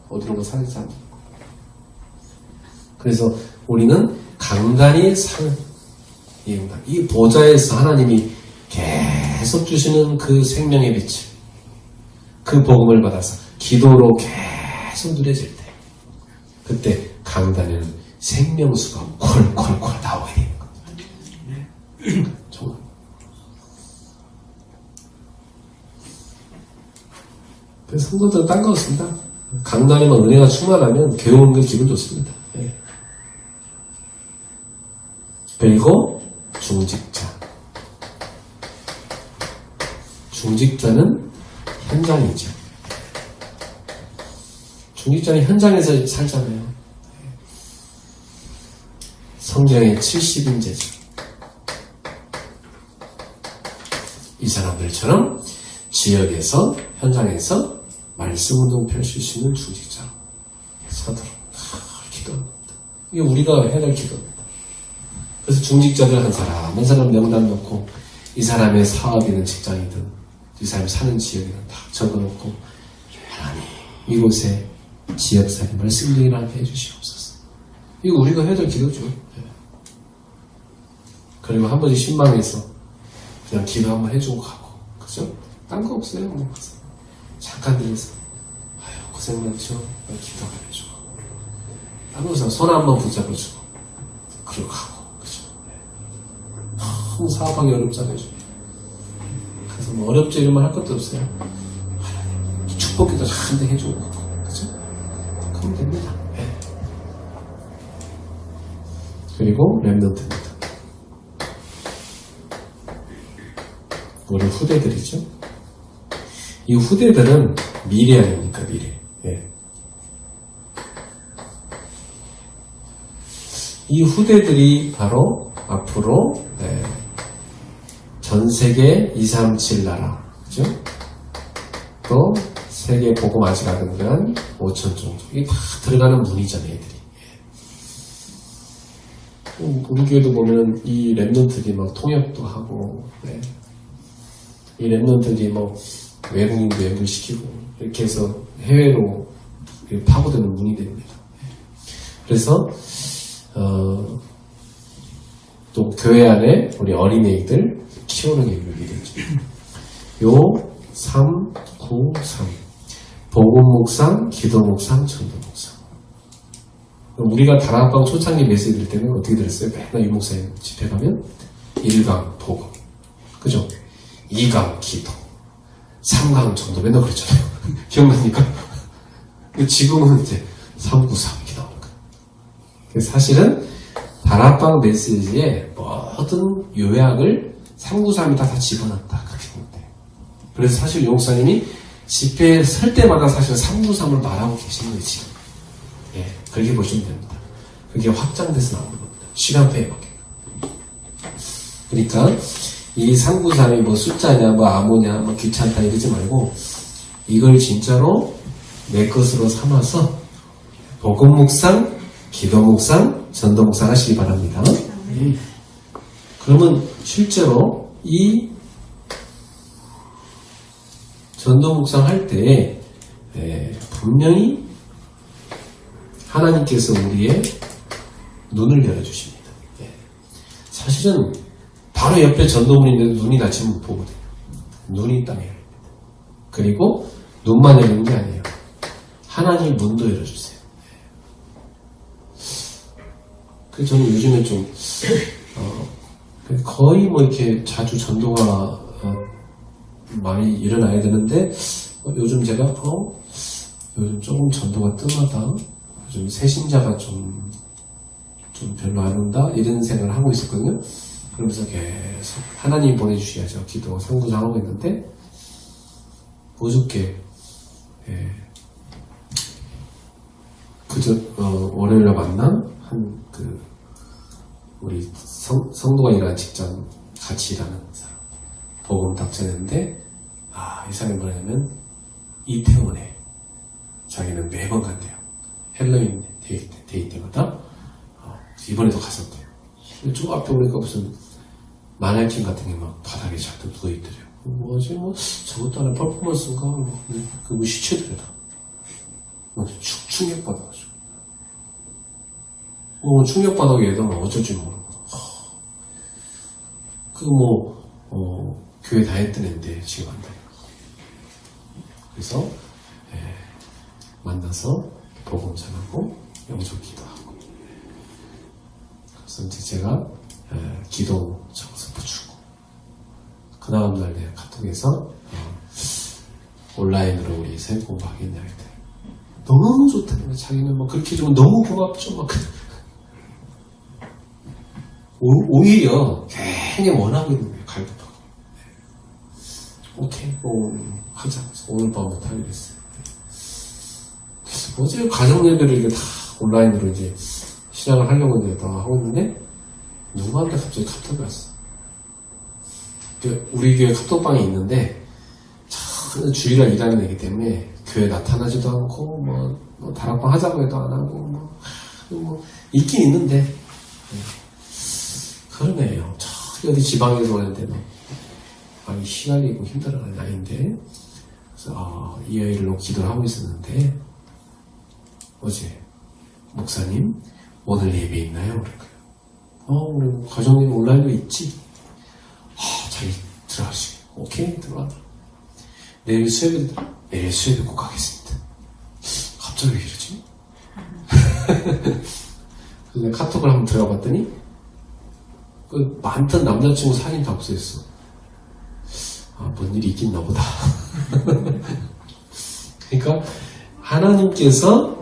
어디론가 사는 사람도 있고. 그래서 우리는 간간히 사는 이 보좌에서 하나님이 계속 주시는 그 생명의 빛을, 그 복음을 받아서 기도로 계속 누려질 때, 그때 강단에는 생명수가 콜콜콜 나오게 되는 겁니다. 정말. 그래서 성도들은 딴 거 없습니다. 강단에만 은혜가 충만하면 괴로운 게 기분 좋습니다. 예. 그리고 중직자. 중직자는 현장이죠. 중직자는 현장에서 살잖아요. 성경의 70인제죠. 이 사람들처럼 지역에서, 현장에서 말씀운동 펼칠 수 있는 중직자로 서도록 기도합니다. 이게 우리가 해야 될 기도입니다. 그래서 중직자들 한 사람 명단 놓고 이 사람의 사업이든 직장이든 이 사람이 사는 지역이든 다 적어놓고 하나님 이곳에 지역사회 말씀드리게 하게 해주시옵소서. 이거 우리가 해야 될 기도죠. 그리고 한 번씩 신망해서 그냥 기도 한번 해주고 가고, 그죠? 딴 거 없어요. 뭐 잠깐 들려서 아유 고생 많죠. 기도가 해주고 하면서 손 한번 붙잡아주고 그러고 가고, 그죠? 너무 사업하기 어렵잖아요. 그래서 뭐 어렵죠 이런 말 할 것도 없어요. 하나님 축복기도 잔뜩 해주고 가고, 그죠? 그러면 됩니다. 네. 그리고 랩넌트입니다. 우리 후대들이죠. 이 후대들은 미래 아닙니까? 미래. 예. 이 후대들이 바로 앞으로 전 세계 237 나라, 그죠? 또 세계 복음 아직 안 들어간 5천 정도. 이게 다 들어가는 문이잖아요, 애들이. 우리 교회도 보면 이 랩넌트들이 막 통역도 하고, 네. 이 랩넌트들이 뭐 외국인도 연결시키고 이렇게 해서 해외로 파고드는 문이 됩니다. 그래서 또 교회 안에 우리 어린애들 키우는 게 여기 되죠. 요 3, 9, 3 복음 묵상, 기도 묵상, 전도 묵상. 우리가 다락방 초창기 메시지 들 때는 어떻게 들었어요? 맨날 유 목사님 집회 가면 1강 복음, 그죠? 2강 기도, 3강 전도 맨날 그랬잖아요. 기억납니까? 지금은 이제 3, 9, 3 이렇게 나오는 거예요. 사실은 다락방 메시지에 모든 요약을 3, 9, 3이 다 집어넣었다. 그렇게 보면 돼요. 그래서 사실 유 목사님이 집회에 설 때마다 사실 3, 9, 3을 말하고 계신 거예요, 지금. 예, 그렇게 보시면 됩니다. 그게 확장돼서 나오는 겁니다. 시간표에 맞게. 그러니까 이 393이 뭐 숫자냐, 뭐 암호냐, 뭐 귀찮다 이러지 말고 이걸 진짜로 내 것으로 삼아서 복음 묵상, 기도 묵상, 전도 묵상 하시기 바랍니다. 그러면 실제로 이 전도 묵상 할 때 분명히 하나님께서 우리의 눈을 열어주십니다. 사실은 바로 옆에 전도문인데도 눈이 닫히면 못 보거든요. 눈이 딱 열립니다. 그리고 눈만 열리는 게 아니에요. 하나님 문도 열어주세요. 그래서 저는 요즘에 좀 거의 뭐 이렇게 자주 전도가 많이 일어나야 되는데 요즘 제가 요즘 조금 전도가 뜸하다. 요즘 새신자가 좀 별로 안 온다 이런 생각을 하고 있었거든요. 그러면서 계속 하나님 보내주셔야죠. 기도 상부상하고 있는데 어저께 월요일날 만난 우리 성도가 일하는 직장 같이 일하는 사람 복음 딱 전했는데 이 사람이 뭐냐면 이태원에 자기는 매번 간대요. 헬로윈 데이 때마다 이번에도 갔었대요. 쭉 앞에 오니까 무슨 마네킹 같은 게 막 바닥에 잔뜩 누워있더래요. 뭐지, 저것도 하나 퍼포먼스인가? 그 시체들이다. 충격받아가지고. 충격받아서 얘도 어쩔 줄 모르고. 교회 다녔던 애인데, 지금 안 다녀요. 그래서, 만나서 복음 전하고, 영접 기도하고. 그래서 이제 제가, 기도 적어서 붙이고. 그 다음날 내가 카톡에서, 온라인으로 우리 새 공부하겠냐 했대. 너무 좋다는 거야. 자기는 막 그렇게 좀 너무 고맙죠. 막. 오히려 괜히 원하고 있는 거예요. 갈급하고. 오케이, 하자. 오늘 밤부터 하기로 했어요. 그래서 뭐지? 가정 예배를 이렇게 다 온라인으로 이제 시작을 하려고 이제 다 하고 있는데, 누구한테 갑자기 카톡이 왔어. 우리 교회 카톡방이 있는데, 주일날 일하는 애기 때문에 교회 나타나지도 않고 다락방 하자고 해도 안 하고 있긴 있는데 그런 애예요. 저기 어디 지방에서 오는데도 많이 시달리고 힘들어하는 아이인데 그래서 이 아이를 놓고 기도를 하고 있었는데 어제 목사님 오늘 예배 있나요? 그러니까 우리 가정예배 온라인도 있지? 잘 들어가시게. 오케이 들어와. 내일 수요일에 꼭 가겠습니다. 갑자기 왜 이러지? 그래서 내가 카톡을 한번 들어봤더니 그 많던 남자친구 사진 다 없어졌어. 뭔 일이 있겠나 보다. 그러니까 하나님께서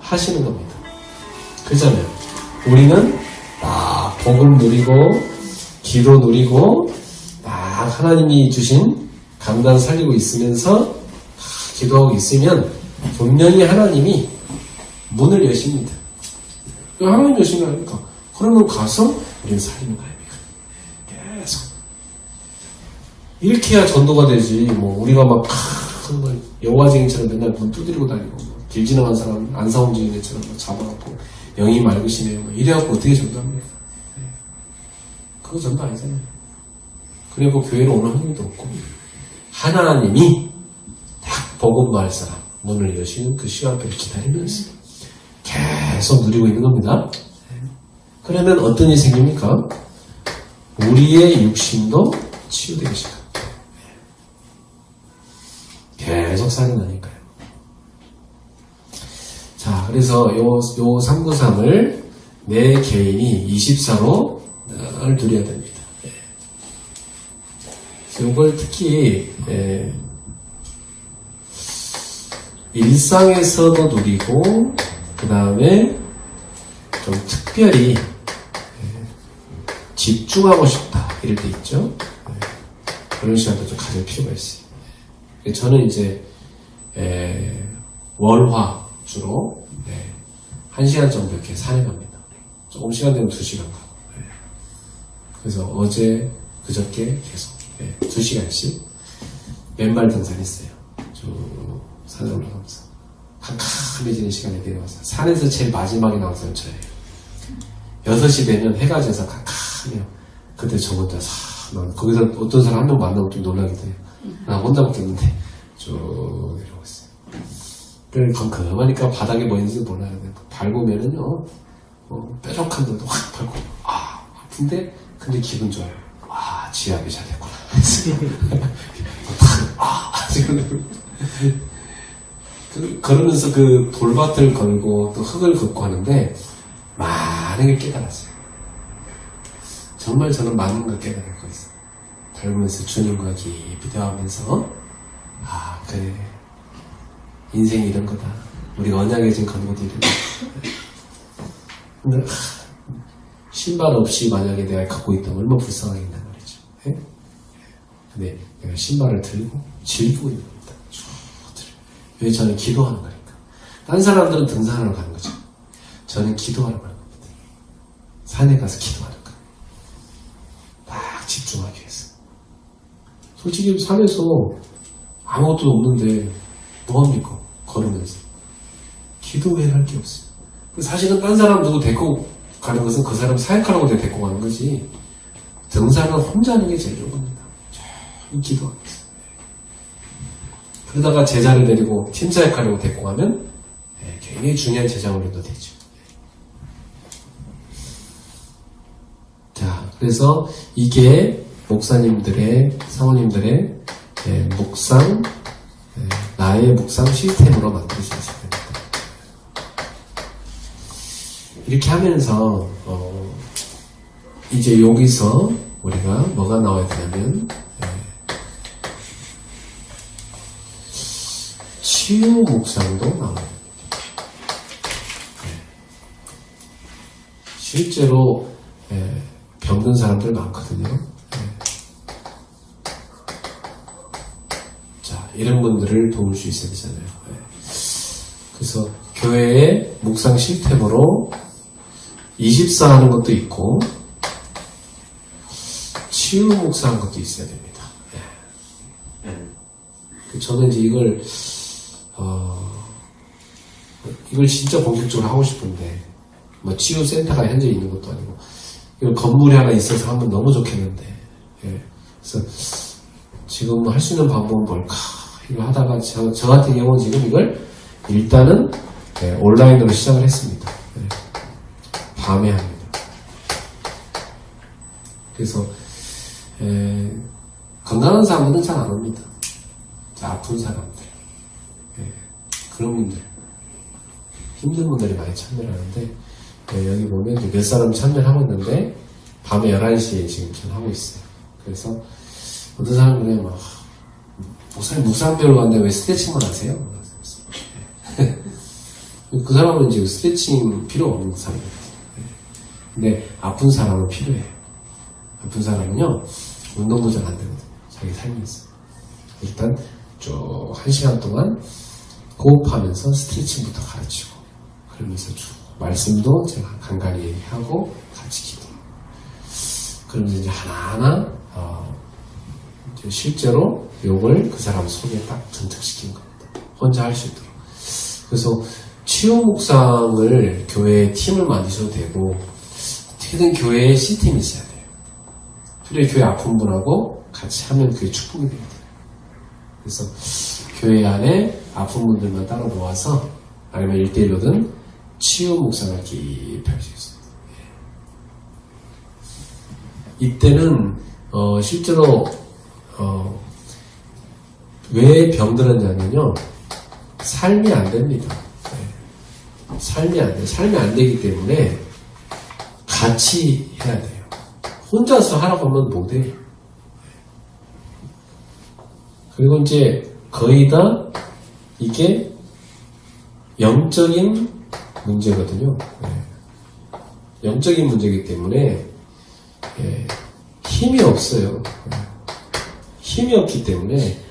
하시는 겁니다. 그렇잖아요. 우리는 막 복음 누리고 기도 누리고 막 하나님이 주신 감당 살리고 있으면서 기도하고 있으면 분명히 하나님이 문을 여십니다. 하나님 여시는 거 아닙니까? 그러면 가서 우리는 살리는 거 아닙니까? 계속. 이렇게 해야 전도가 되지. 우리가 막 여호와쟁이처럼 맨날 문 두드리고 다니고 길 지나간 사람 안사홍 주인처럼 잡아갖고 영이 맑으시네요. 이래갖고 어떻게 전도합니까? 그거 전도 아니잖아요. 그리고 교회로 오는 확률도 없고 하나님이 딱 복음할 사람 문을 여시는 그 시간표를 기다리면서 계속 누리고 있는 겁니다. 그러면 어떤 일이 생깁니까? 우리의 육신도 치유되기 시작합니다. 계속 살아나니까요. 자, 그래서 요 393을 내 개인이 24로 누려야 됩니다. 이걸 특히 일상에서도 누리고 그 다음에 좀 특별히 집중하고 싶다 이럴 때 있죠. 그런 시간도 좀 가질 필요가 있어요. 저는 이제 월화 주로 1시간 정도 이렇게 산에 갑니다. 조금 시간 되면 2시간 가고. 그래서 어제 그저께 계속 2시간씩 맨발 등산했어요. 쭉 산에 올라가면서 캄캄해지는 시간에 내려와서 산에서 제일 마지막에 나온 사람 저예요. 6시 되면 해가 져서 캄캄해요. 그때 저 혼자 거기서 어떤 사람 한 명 만나고 좀 놀라기도 해요. 나 혼자밖에 없는데 쭉 내려오고 있어요. 그래서 컴컴하니까 바닥에 뭐 있는지 몰라요. 밟으면은요 뾰족한 데도 확 밟고 아픈데 근데 기분 좋아요. 지압이 잘 됐구나. 걸으면서 그 돌밭을 걸고 또 흙을 걷고 하는데 많은 걸 깨달았어요. 정말 저는 많은 걸 깨달고 있어요. 닮으면서 주님과 깊이 대화하면서 그래 인생이 이런 거다. 우리가 언약에 지금 가는 것도 이런 거다. 근데 신발 없이 만약에 내가 갖고 있다면 얼마나 불쌍하겠단 말이죠. 근데 내가 신발을 들고 즐기고 있는 겁니다. 왜 저는 기도하는 거니까. 다른 사람들은 등산하러 가는 거죠. 저는 기도하러 가는 겁니다. 산에 가서 기도하는 거예요. 딱 집중하기 위해서. 솔직히 산에서 아무것도 없는데 뭐합니까? 걸으면서 기도 외에 할 게 없어요. 사실은 딴 사람 누구 데리고 가는 것은 그 사람 사역하라고 데리고 가는 거지. 등산은 혼자 하는 게 제일 좋은 겁니다. 기도하면서. 그러다가 제자를 데리고 팀 사역하려고 데리고 가면 굉장히 중요한 제자 훈련도 되죠. 자, 그래서 이게 목사님들의, 사모님들의 묵상, 나의 묵상 시스템으로 만들어져 있어야 됩니다. 이렇게 하면서 이제 여기서 우리가 뭐가 나와야 되냐면 치유 묵상도 나옵니다. 실제로 병든 사람들 많거든요. 자, 이런 분들을 도울 수 있어야 되잖아요. 그래서 교회의 묵상 시스템으로 24 하는 것도 있고 치유 묵상하는 것도 있어야 됩니다. 저는 이제 이걸 진짜 본격적으로 하고 싶은데 뭐 치유 센터가 현재 있는 것도 아니고 이걸 건물이 하나 있어서 하면 너무 좋겠는데 그래서 지금 할 수 있는 방법은 뭘까? 이걸 하다가 저 같은 경우는 지금 이걸 일단은 온라인으로 시작을 했습니다. 밤에 합니다. 그래서 건강한 사람들은 잘 안 옵니다. 아픈 사람들, 그런 분들, 힘든 분들이 많이 참여를 하는데 여기 보면 몇 사람 참여를 하고 있는데 밤에 11시에 지금 저는 하고 있어요. 그래서 어떤 사람들은 막 목사님 묵상 배우러 갔는데 왜 스트레칭만 하세요? 그 사람은 지금 스트레칭 필요 없는 사람이에요. 근데 아픈 사람은 필요해요. 아픈 사람은요 운동 도전 안 되거든요. 자기 삶에서 일단 쭉 1시간 동안 호흡하면서 스트레칭부터 가르치고 그러면서 쭉 말씀도 제가 간간히 얘기하고 같이 기도하고 그러면서 이제 하나하나 이제 실제로 요걸 그 사람 속에 딱 전착시킨 겁니다. 혼자 할 수 있도록. 그래서 치유 묵상을 교회에 팀을 만드셔도 되고 어떻게든 교회에 시스템이 있어야 돼요. 그래 교회 아픈 분하고 같이 하면 그게 축복이 됩니다. 그래서 교회 안에 아픈 분들만 따로 모아서 아니면 1대1로든 치유 묵상을 깊이 할 수 있습니다. 이때는 실제로 왜 병들었냐면요 삶이 안 됩니다. 삶이 안 돼요. 삶이 안 되기 때문에 같이 해야 돼요. 혼자서 하라고 하면 못 해요. 그리고 이제 거의 다 이게 영적인 문제거든요. 영적인 문제이기 때문에 힘이 없어요. 힘이 없기 때문에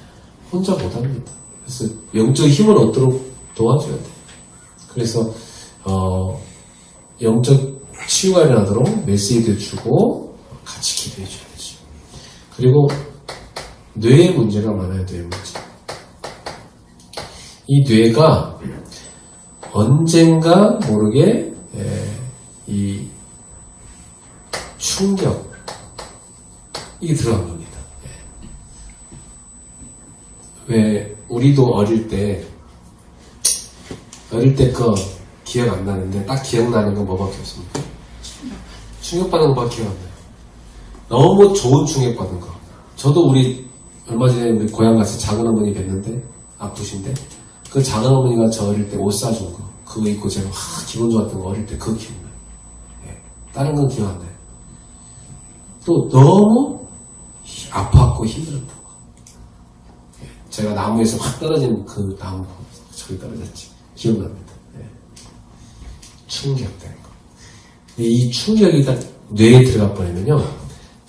혼자 못합니다. 그래서 영적 힘을 얻도록 도와줘야 돼요. 그래서 영적 치유가 일어나도록 메시지도 주고 같이 기도해 줘야 되죠. 그리고 뇌에 문제가 많아요. 뇌 문제. 이 뇌가 언젠가 모르게 이 충격이 들어간 겁니다. 왜 우리도 어릴 때 거 기억 안 나는데 딱 기억나는 건 뭐밖에 없습니까? 충격받은 거밖에 기억 안 나요. 너무 좋은 충격받은 거. 저도 우리 얼마 전에 우리 고향 가서 작은 어머니 뵀는데 아프신데 그 작은 어머니가 저 어릴 때 옷 사준 거 그거 입고 제가 기분 좋았던 거 어릴 때 그거 기억나요. 다른 건 기억 안 나요. 또 너무 아팠고 힘들었던 거. 제가 나무에서 확 떨어진 그 나무 저기 떨어졌지. 기억납니다. 충격된 거. 근데 이 충격이 딱 뇌에 들어가 버리면요.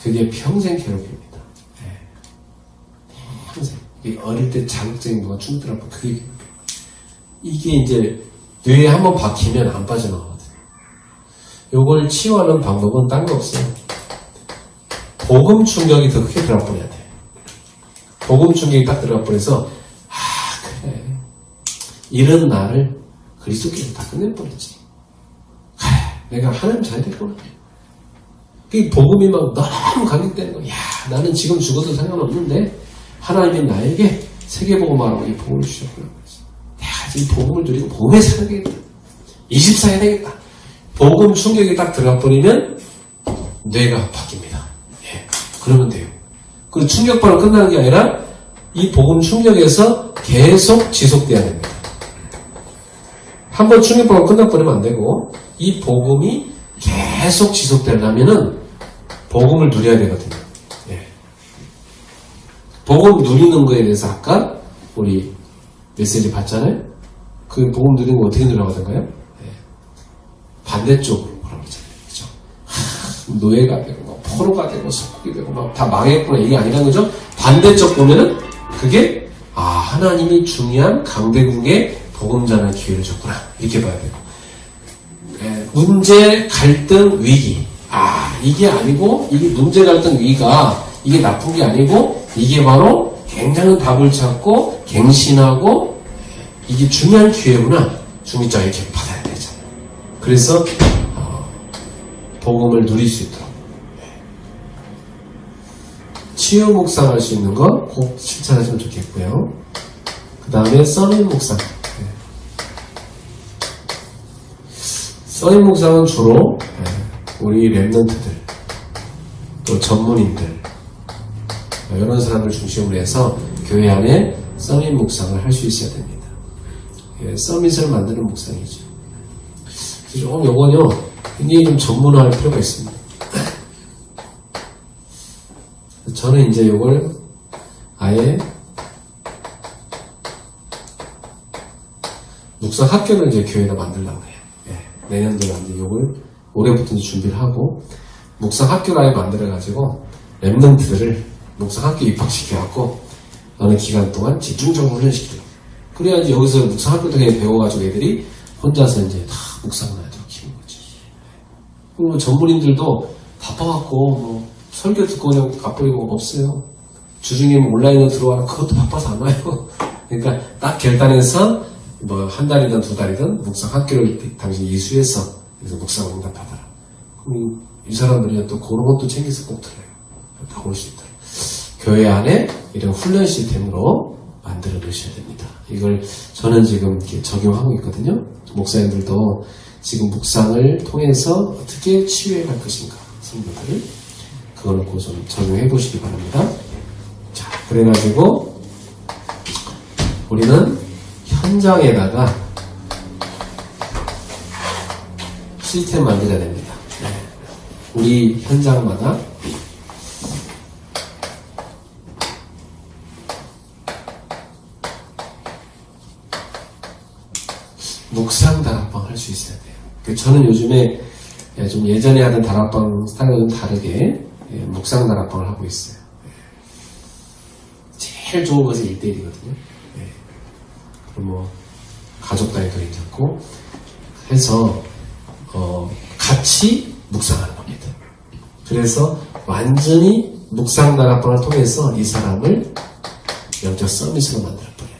그게 평생 괴롭힙니다. 평생. 어릴 때 자극적인 거가 충격 들어가면 그게 괴롭혀요. 이게 이제 뇌에 한번 박히면 안 빠져나가거든요. 요걸 치유하는 방법은 딴 거 없어요. 복음 충격이 더 크게 들어가 버려야 돼. 복음 충격이 딱 들어가 버려서 그래. 이런 나를 그리스도께서 다 끝내버렸지. 내가 하나님 잘 됐구나. 그 복음이 막 너무 감격되는 거야. 야, 나는 지금 죽어도 상관없는데 하나님이 나에게 세계복음하라고 이 복음을 주셨구나. 내가 지금 복음을 누리고 복음에 살아야 되겠다. 24 해야 되겠다. 복음 충격이 딱 들어가 버리면 뇌가 바뀝니다. 예, 그러면 돼요. 그리고 충격바로 끝나는 게 아니라 이 복음 충격에서 계속 지속돼야 됩니다. 한번 충격바로 끝나버리면 안 되고 이 복음이 계속 지속되려면은 복음을 누려야 되거든요. 예. 복음 누리는 거에 대해서 아까 우리 메시지 봤잖아요. 그 복음 누리는 거 어떻게 누려가던가요? 예. 반대쪽으로 뭐라고 그러잖아요. 그죠? 노예가 되고 막 포로가 되고 속국이 되고 막 다 망했구나 이게 아니란 거죠. 반대쪽 보면은 그게 하나님이 중요한 강대국의 복음 전할 기회를 줬구나 이렇게 봐야 돼요. 예. 문제, 갈등, 위기. 이게 아니고, 이게 문제, 갈등, 위기가, 이게 나쁜 게 아니고, 이게 바로 굉장한 답을 찾고, 갱신하고, 이게 중요한 기회구나. 중립자 이렇게 받아야 되잖아요. 그래서, 복음을 누릴 수 있도록. 치유 묵상할 수 있는 거 꼭 실천하시면 좋겠고요. 그 다음에 써님 묵상. 써님 묵상은 주로, 우리 랩런트들, 또 전문인들, 이런 사람을 중심으로 해서 교회 안에 서밋 묵상을 할 수 있어야 됩니다. 서밋을 만드는 묵상이죠. 좀 요거는요, 굉장히 좀 전문화할 필요가 있습니다. 저는 이제 요걸 아예 묵상 학교를 이제 교회에다 만들려고 해요. 내년도에 이제 요걸 올해부터 이제 준비를 하고 묵상 학교를 아예 만들어가지고 랩런트들을 묵상 학교에 입학시켜갖고 어느 기간 동안 집중적으로 훈련시키려고. 그래야지 여기서 묵상 학교 등에 배워가지고 애들이 혼자서 이제 다 묵상을 하도록 키우는 거지. 그리고 전문인들도 바빠갖고 뭐 설교 듣고 그냥 가버리고 없어요. 주중에 온라인으로 들어와서 그것도 바빠서 안 와요. 그러니까 딱 결단해서 뭐 한 달이든 두 달이든 묵상 학교를 당신이 이수해서 그래서 묵상 응답하더라. 그럼 이 사람들이 또 그런 것도 챙겨서 꼭 들어요. 다 올 수 있도록. 교회 안에 이런 훈련 시스템으로 만들어 놓으셔야 됩니다. 이걸 저는 지금 이렇게 적용하고 있거든요. 목사님들도 지금 묵상을 통해서 어떻게 치유해 갈 것인가, 성도들을. 그걸 꼭 좀 적용해 보시기 바랍니다. 자, 그래가지고 우리는 현장에다가 시스템 만들어야 됩니다. 우리 현장마다 묵상 다락방 할 수 있어야 돼요. 저는 요즘에 좀 예전에 하던 다락방 스타일과 좀 다르게 묵상 다락방을 하고 있어요. 제일 좋은 것은 1대1이거든요. 그리고 뭐 가족 단위도 괜찮고 해서 같이 묵상하는 겁니다. 그래서 완전히 묵상 다락방을 통해서 이 사람을 영적 서밋으로 만들어버려야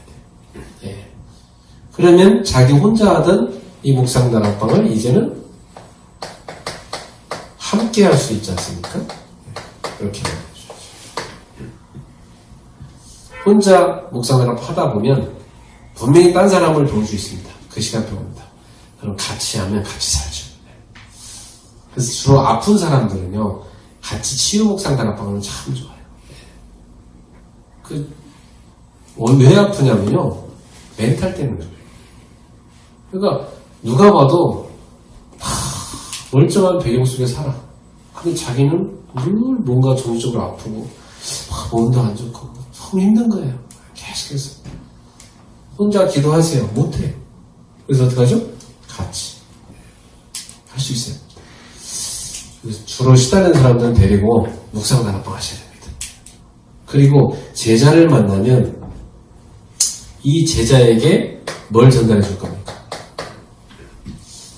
돼요. 그러면 자기 혼자 하던 이 묵상 다락방을 이제는 함께 할 수 있지 않습니까? 그렇게 만들어주죠. 혼자 묵상 다락방 하다 보면 분명히 딴 사람을 도울 수 있습니다. 그 시간 배웁니다. 그럼 같이 하면 같이 살죠. 그래서 주로 아픈 사람들은요, 같이 치유 묵상 다락방은 참 좋아요. 왜 아프냐면요, 멘탈 때문에 그래요. 그러니까 누가 봐도 멀쩡한 배경 속에 살아. 근데 자기는 늘 뭔가 정신적으로 아프고 몸도 안 좋고 너무 힘든 거예요. 계속해서 혼자 기도하세요. 못해. 그래서 어떡하죠? 같이 할 수 있어요. 그래서 주로 시달리는 사람들은 데리고 묵상 다락방 하셔야 됩니다. 그리고 제자를 만나면 이 제자에게 뭘 전달해 줄 겁니까?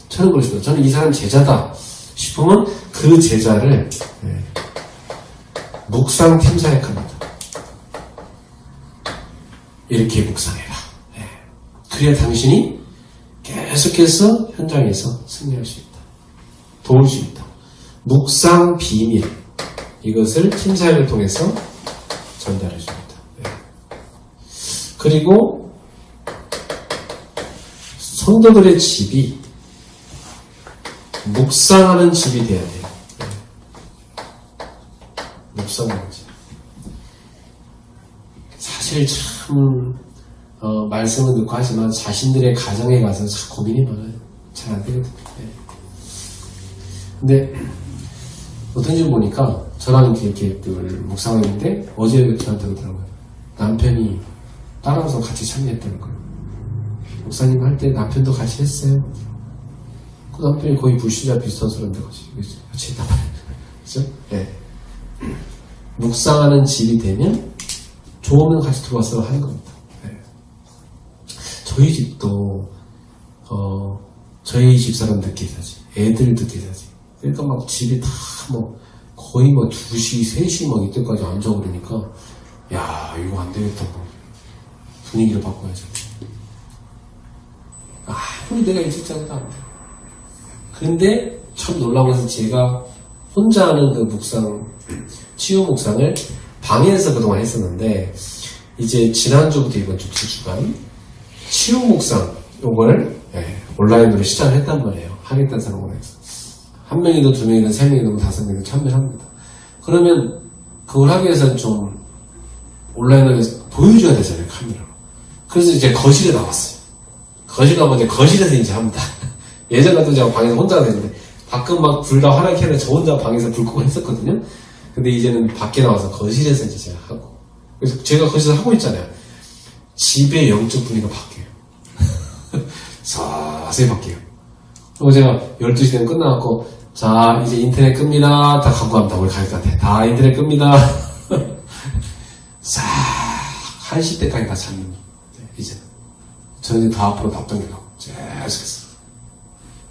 저는 그렇습니다. 저는 이 사람 제자다 싶으면 그 제자를 묵상 팀사에 갑니다. 이렇게 묵상해라. 그래야 당신이 계속해서 현장에서 승리할 수 있다. 도울 수 있다. 묵상 비밀. 이것을 팀사역을 통해서 전달해 줍니다. 네. 그리고 성도들의 집이 묵상하는 집이 돼야 돼요. 네. 묵상하는 집. 사실 참 말씀을 듣고 하지만 자신들의 가정에 가서 참 고민이 많아요. 잘 안 되거든요. 네. 근데 어떤 집 보니까 저랑 이렇게 늘 묵상했는데 어제 저한테 그러더라고요. 남편이 따라서 같이 참여했다는 거예요. 목사님 할 때 남편도 같이 했어요. 그 남편이 거의 불신자 비슷한 사람들 같이 했단 말이에요. 그죠? 네. 묵상하는 집이 되면 좋으면 같이 들어와서 하는 겁니다. 네. 저희 집도 저희 집사람들 계자지, 애들도 계자지. 그러니까 막 집이 다 거의 2시, 3시 이때까지 앉아 그러니까 야 이거 안 되겠다. 분위기를 바꿔야지. 아무리 내가 일찍 자도 안 돼. 그런데 참 놀라운 것은 제가 혼자 하는 그 묵상, 치유 묵상을 방에서 그동안 했었는데 이제 지난주부터 이번 주 2주간 치유 묵상 요걸 온라인으로 시작을 했단 말이에요. 하겠다는 사람으로 해서 1명이든 2명이든 3명이든 5명이든 참여를 합니다. 그러면 그걸 하기 위해서는 좀 온라인으로 보여줘야 되잖아요, 카메라로. 그래서 이제 거실에 나왔어요. 거실 가면 이제 거실에서 이제 합니다. 예전 같은 제가 방에서 혼자 했는데 가끔 막 불 다 환하게 하는데 저 혼자 방에서 불 끄고 했었거든요. 근데 이제는 밖에 나와서 거실에서 이제 제가 하고. 그래서 제가 거실에서 하고 있잖아요. 집의 영적 분위기가 바뀌어요. 자세히 바뀌어요. 그리고 제가 12시 되면 끝나갖고 자 이제 인터넷 끕니다. 다 갖고 갑니다. 우리 가족한테 다 인터넷 끕니다. 싹 1시 때까지 다 찾는 이제 저는 이제 다 앞으로 답변해가고 계속해서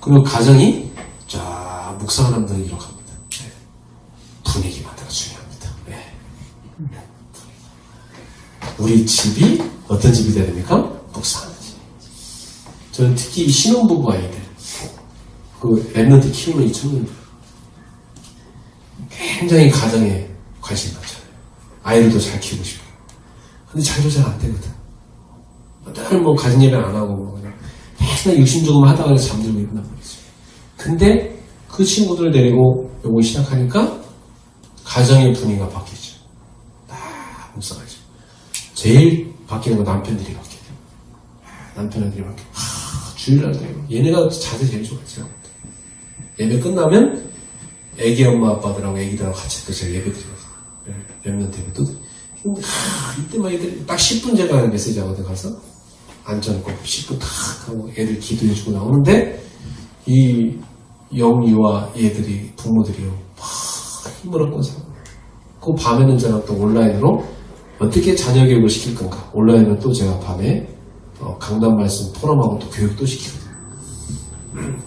그리고 가정이 쫙 묵상하는 분위기로 갑니다. 네. 분위기 만들어 중요합니다. 네. 우리 집이 어떤 집이 돼야 됩니까? 묵상하는 집. 저는 특히 신혼부부 아이들 그 랩런트 키우는 이 청년들 굉장히 가정에 관심이 많잖아요. 아이들도 잘 키우고 싶고 근데 잘도 잘 안 되거든. 맨날 가정 예배 안 하고 그냥 맨날 육신적으로 하다가 잠들고 이런단 말이죠. 근데 그 친구들 데리고 요거 시작하니까 가정의 분위기가 바뀌죠. 딱 묵상하죠. 제일 바뀌는 건 남편들이 바뀌어요. 남편들이 바뀌어요. 주일날 되고 얘네가 자세 제일 좋았죠. 예배 끝나면 애기 엄마 아빠들하고 애기들하고 같이 또 제가 예배 드리거든요. 랩런트 예배 또 이때만 애들 딱 10분 제가 메시지 하거든 가서 앉아놓고 10분 탁 하고 애들 기도해주고 나오는데 이 영유아 얘들이 부모들이요 막 힘을 얻고 살고 그 밤에는 제가 또 온라인으로 어떻게 자녀 교육을 시킬 건가 온라인으로 또 제가 밤에 강단 말씀 포럼하고 또 교육도 시키거든요.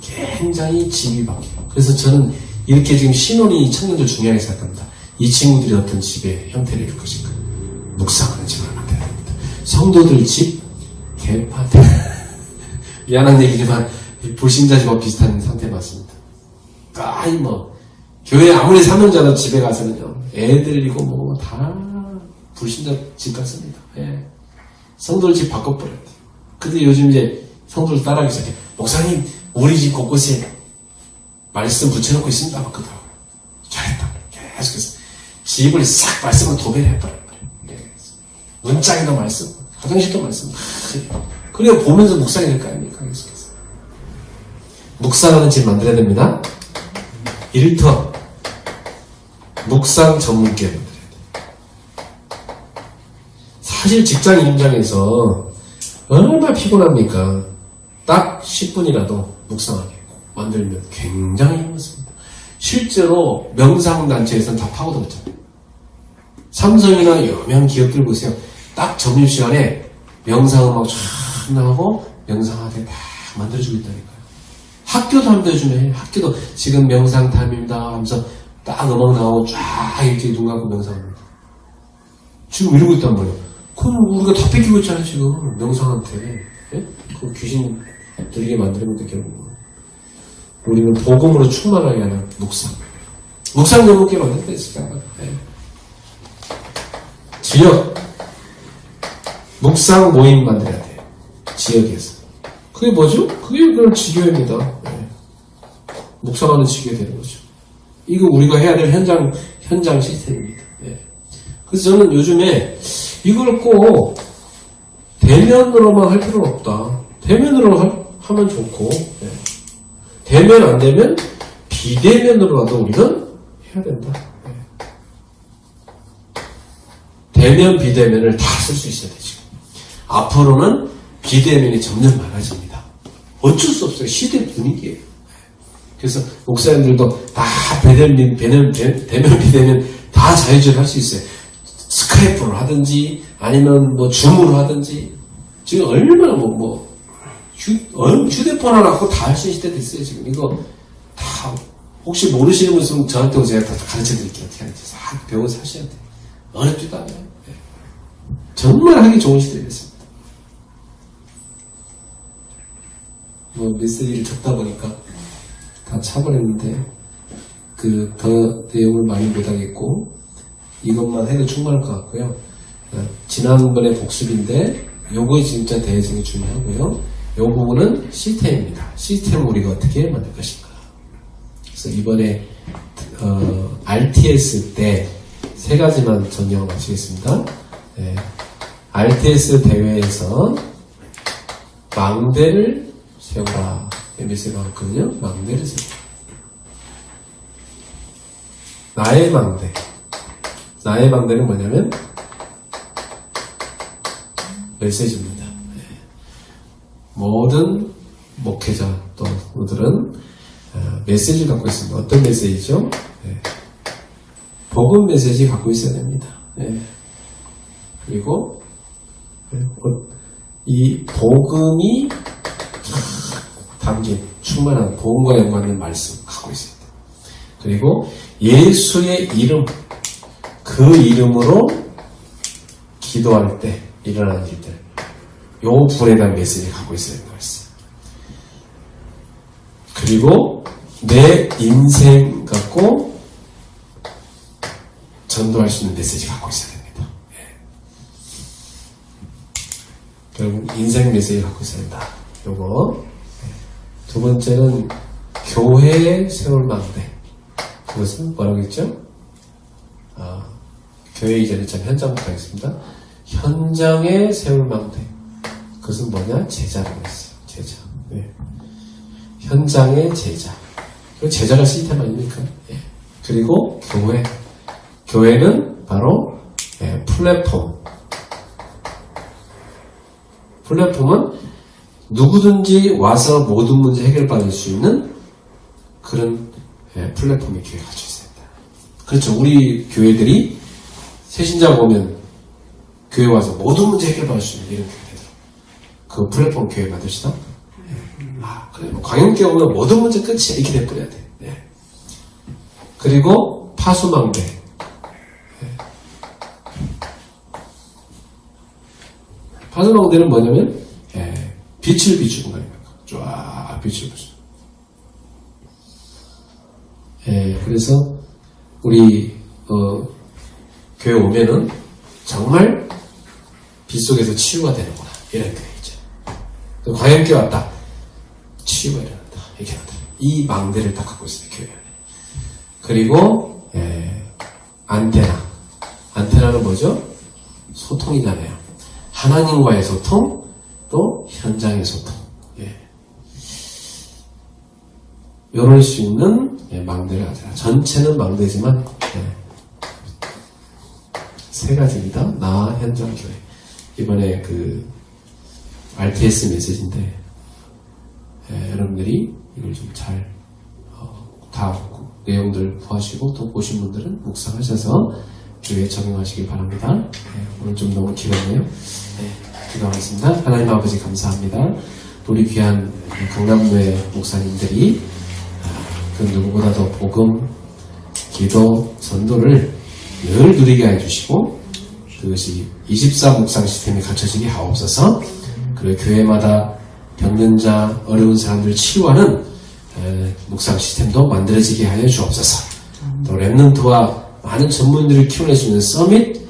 굉장히 집이 바뀌어요. 그래서 저는 이렇게 지금 신혼이 청년들 중요하게 생각합니다. 이 친구들이 어떤 집의 형태를 이룰 것인가 묵상하는 집을 만들어야 됩니다. 성도들 집 개파대 미안한 얘기지만 불신자 집과 비슷한 상태 맞습니다. 교회 아무리 사명자도 집에 가서는요 애들이고 다 불신자 집 같습니다. 예. 성도들 집 바꿔버려야 돼. 근데 요즘 이제 성도들 따라하기 시작해. 목사님 우리 집 곳곳에 말씀 붙여놓고 있습니다. 막 그러더라고요. 잘했다. 계속해서 집을 싹 말씀으로 도배를 해버려요. 문짝에도 말씀, 화장실도 말씀. 그래야 보면서 묵상이 될 거 아닙니까? 계속해서. 묵상하는 집 만들어야 됩니다. 일터 묵상 전문계 만들어야 돼요. 사실 직장 임장에서 얼마나 피곤합니까? 딱 10분이라도 묵상하게 만들면 굉장히 힘들습니다. 실제로 명상단체에서는 다 파고들었잖아요. 삼성이나 유명 기업들 보세요. 딱 점심시간에 명상음악 쫙 나오고 명상하게 딱 만들어주고 있다니까요. 학교도 한번 해주네. 학교도 지금 명상 타임입니다 하면서 딱 음악 나오고 쫙 이렇게 눈 감고 명상합니다. 지금 이러고 있단 말이에요. 그럼 우리가 다 뺏기고 있잖아요 지금 명상한테. 예? 그 귀신 들리게 만드는 것도 결국은 우리는 복음으로 충만하게 하는 묵상 연목회 만들 때 있을까? 네. 지역 묵상 모임 만들어야 돼요. 지역에서. 그게 뭐죠? 그게 그런 지교입니다. 네. 묵상하는 지교가 되는 거죠. 이거 우리가 해야 될 현장 시스템입니다. 네. 그래서 저는 요즘에 이걸 꼭 대면으로만 할 필요는 없다. 대면으로 하면 좋고, 네. 대면 안 되면 비대면으로라도 우리는 해야 된다. 네. 대면 비대면을 다 쓸 수 있어야 돼 지금. 앞으로는 비대면이 점점 많아집니다. 어쩔 수 없어요. 시대 분위기예요. 그래서 목사님들도 다 대면 비대면 다 자유적으로 할 수 있어요. 스카이프로 하든지 아니면 뭐 줌으로 하든지 지금 얼마나 휴대폰 하나 갖고 다 할 수 있는 시대 됐어요. 지금 이거 다 혹시 모르시는 분 있으면 저한테 제가 다 가르쳐 드릴게요. 어떻게 하는지 싹 배워서 하셔야 돼요. 어렵지도 않아요. 네. 정말 하기 좋은 시대 됐습니다. 뭐 메시지를 적다 보니까 다 차버렸는데 더 내용을 많이 못하겠고 이것만 해도 충분할 것 같고요. 지난번에 복습인데 요거 진짜 대해석이 중요하고요. 요 부분은 시스템입니다. 시스템을 우리가 어떻게 만들 것인가. 그래서 이번에 RTS 때 3가지만 전형을 마치겠습니다. 네. RTS 대회에서 망대를 세워라. MBC가 왔거든요. 망대를 세워라. 나의 망대. 나의 망대는 뭐냐면 메시지입니다. 네. 모든 목회자 또들은 메시지를 갖고 있습니다. 어떤 메시지죠? 네. 복음 메시지 갖고 있어야 됩니다. 네. 그리고 이 복음이 담긴 충만한 복음과 연관된 말씀 갖고 있습니다. 그리고 예수의 이름, 그 이름으로 기도할 때 일어나는 일들, 요 불에 대한 메시지를 갖고 있어야 되는 말씀. 그리고 내 인생 갖고 전도할 수 있는 메시지 갖고 있어야 됩니다. 결국 인생 메시지 갖고 있어야 된다. 요거. 두 번째는 교회의 세월 망대. 그것은 뭐라고 했죠? 교회 이전에 참 현장부터 하겠습니다. 현장의 세월 망대. 그것은 뭐냐? 제자라고 했어요. 제자. 네. 현장의 제자. 제자가 시스템 아닙니까? 네. 그리고 교회. 교회는 바로 플랫폼. 플랫폼은 누구든지 와서 모든 문제 해결받을 수 있는 그런 플랫폼이 교회가 갖춰 있습니다. 그렇죠. 우리 교회들이 새신자가 오면 교회 와서 모든 문제 해결받을 수 있는 이런 교회들. 그 플랫폼 교회 만듭시다. 그래. 광역교회 오면 모든 문제 끝이야. 이렇게 돼버려야 돼. 네. 그리고 파수망대. 네. 파수망대는 뭐냐면 빛을 비추는 거니까. 쫙 빛을 비추는. 그래서 우리 교회 오면은 정말 빛 속에서 치유가 되는구나. 이런 교회이죠. 광역교회 왔다. 치유가 일어난다. 이렇게 한다. 이 망대를 딱 갖고 있습니다. 교회 안에. 그리고 안테나. 안테나는 뭐죠? 소통이잖아요. 하나님과의 소통, 또 현장의 소통. 이럴 수 있는 망대를 가져라. 전체는 망대지만 3가지입니다. 나, 현장, 교회. 이번에 RTS 메시지인데 여러분들이 이걸 좀 잘 다 내용들 구하시고 또 보신 분들은 묵상하셔서 교회에 적용하시길 바랍니다. 오늘 좀 너무 길었네요. 기도하겠습니다. 하나님 아버지 감사합니다. 우리 귀한 강남교회 목사님들이 그 누구보다도 복음, 기도, 전도를 늘 누리게 해주시고 그것이 24 묵상 시스템이 갖춰지게 하옵소서. 그리고 교회마다 병든 자, 어려운 사람들 치유하는 묵상 시스템도 만들어지게 하여 주옵소서. 또 랩넌트와 많은 전문인들을 키워낼 수 있는 서밋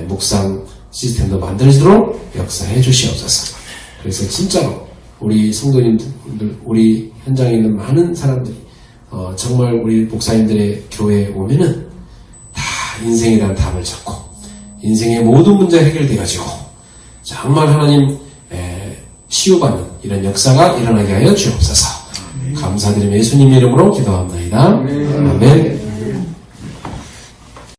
묵상 시스템도 만들어지도록 역사해 주시옵소서. 그래서 진짜로 우리 성도님들, 우리 현장에 있는 많은 사람들이 정말 우리 목사님들의 교회에 오면은 다 인생에 대한 답을 찾고 인생의 모든 문제가 해결돼가지고 정말 하나님 치유받는 이런 역사가 일어나게 하여 주옵소서. 감사드리며 예수님 이름으로 기도합니다. 아멘.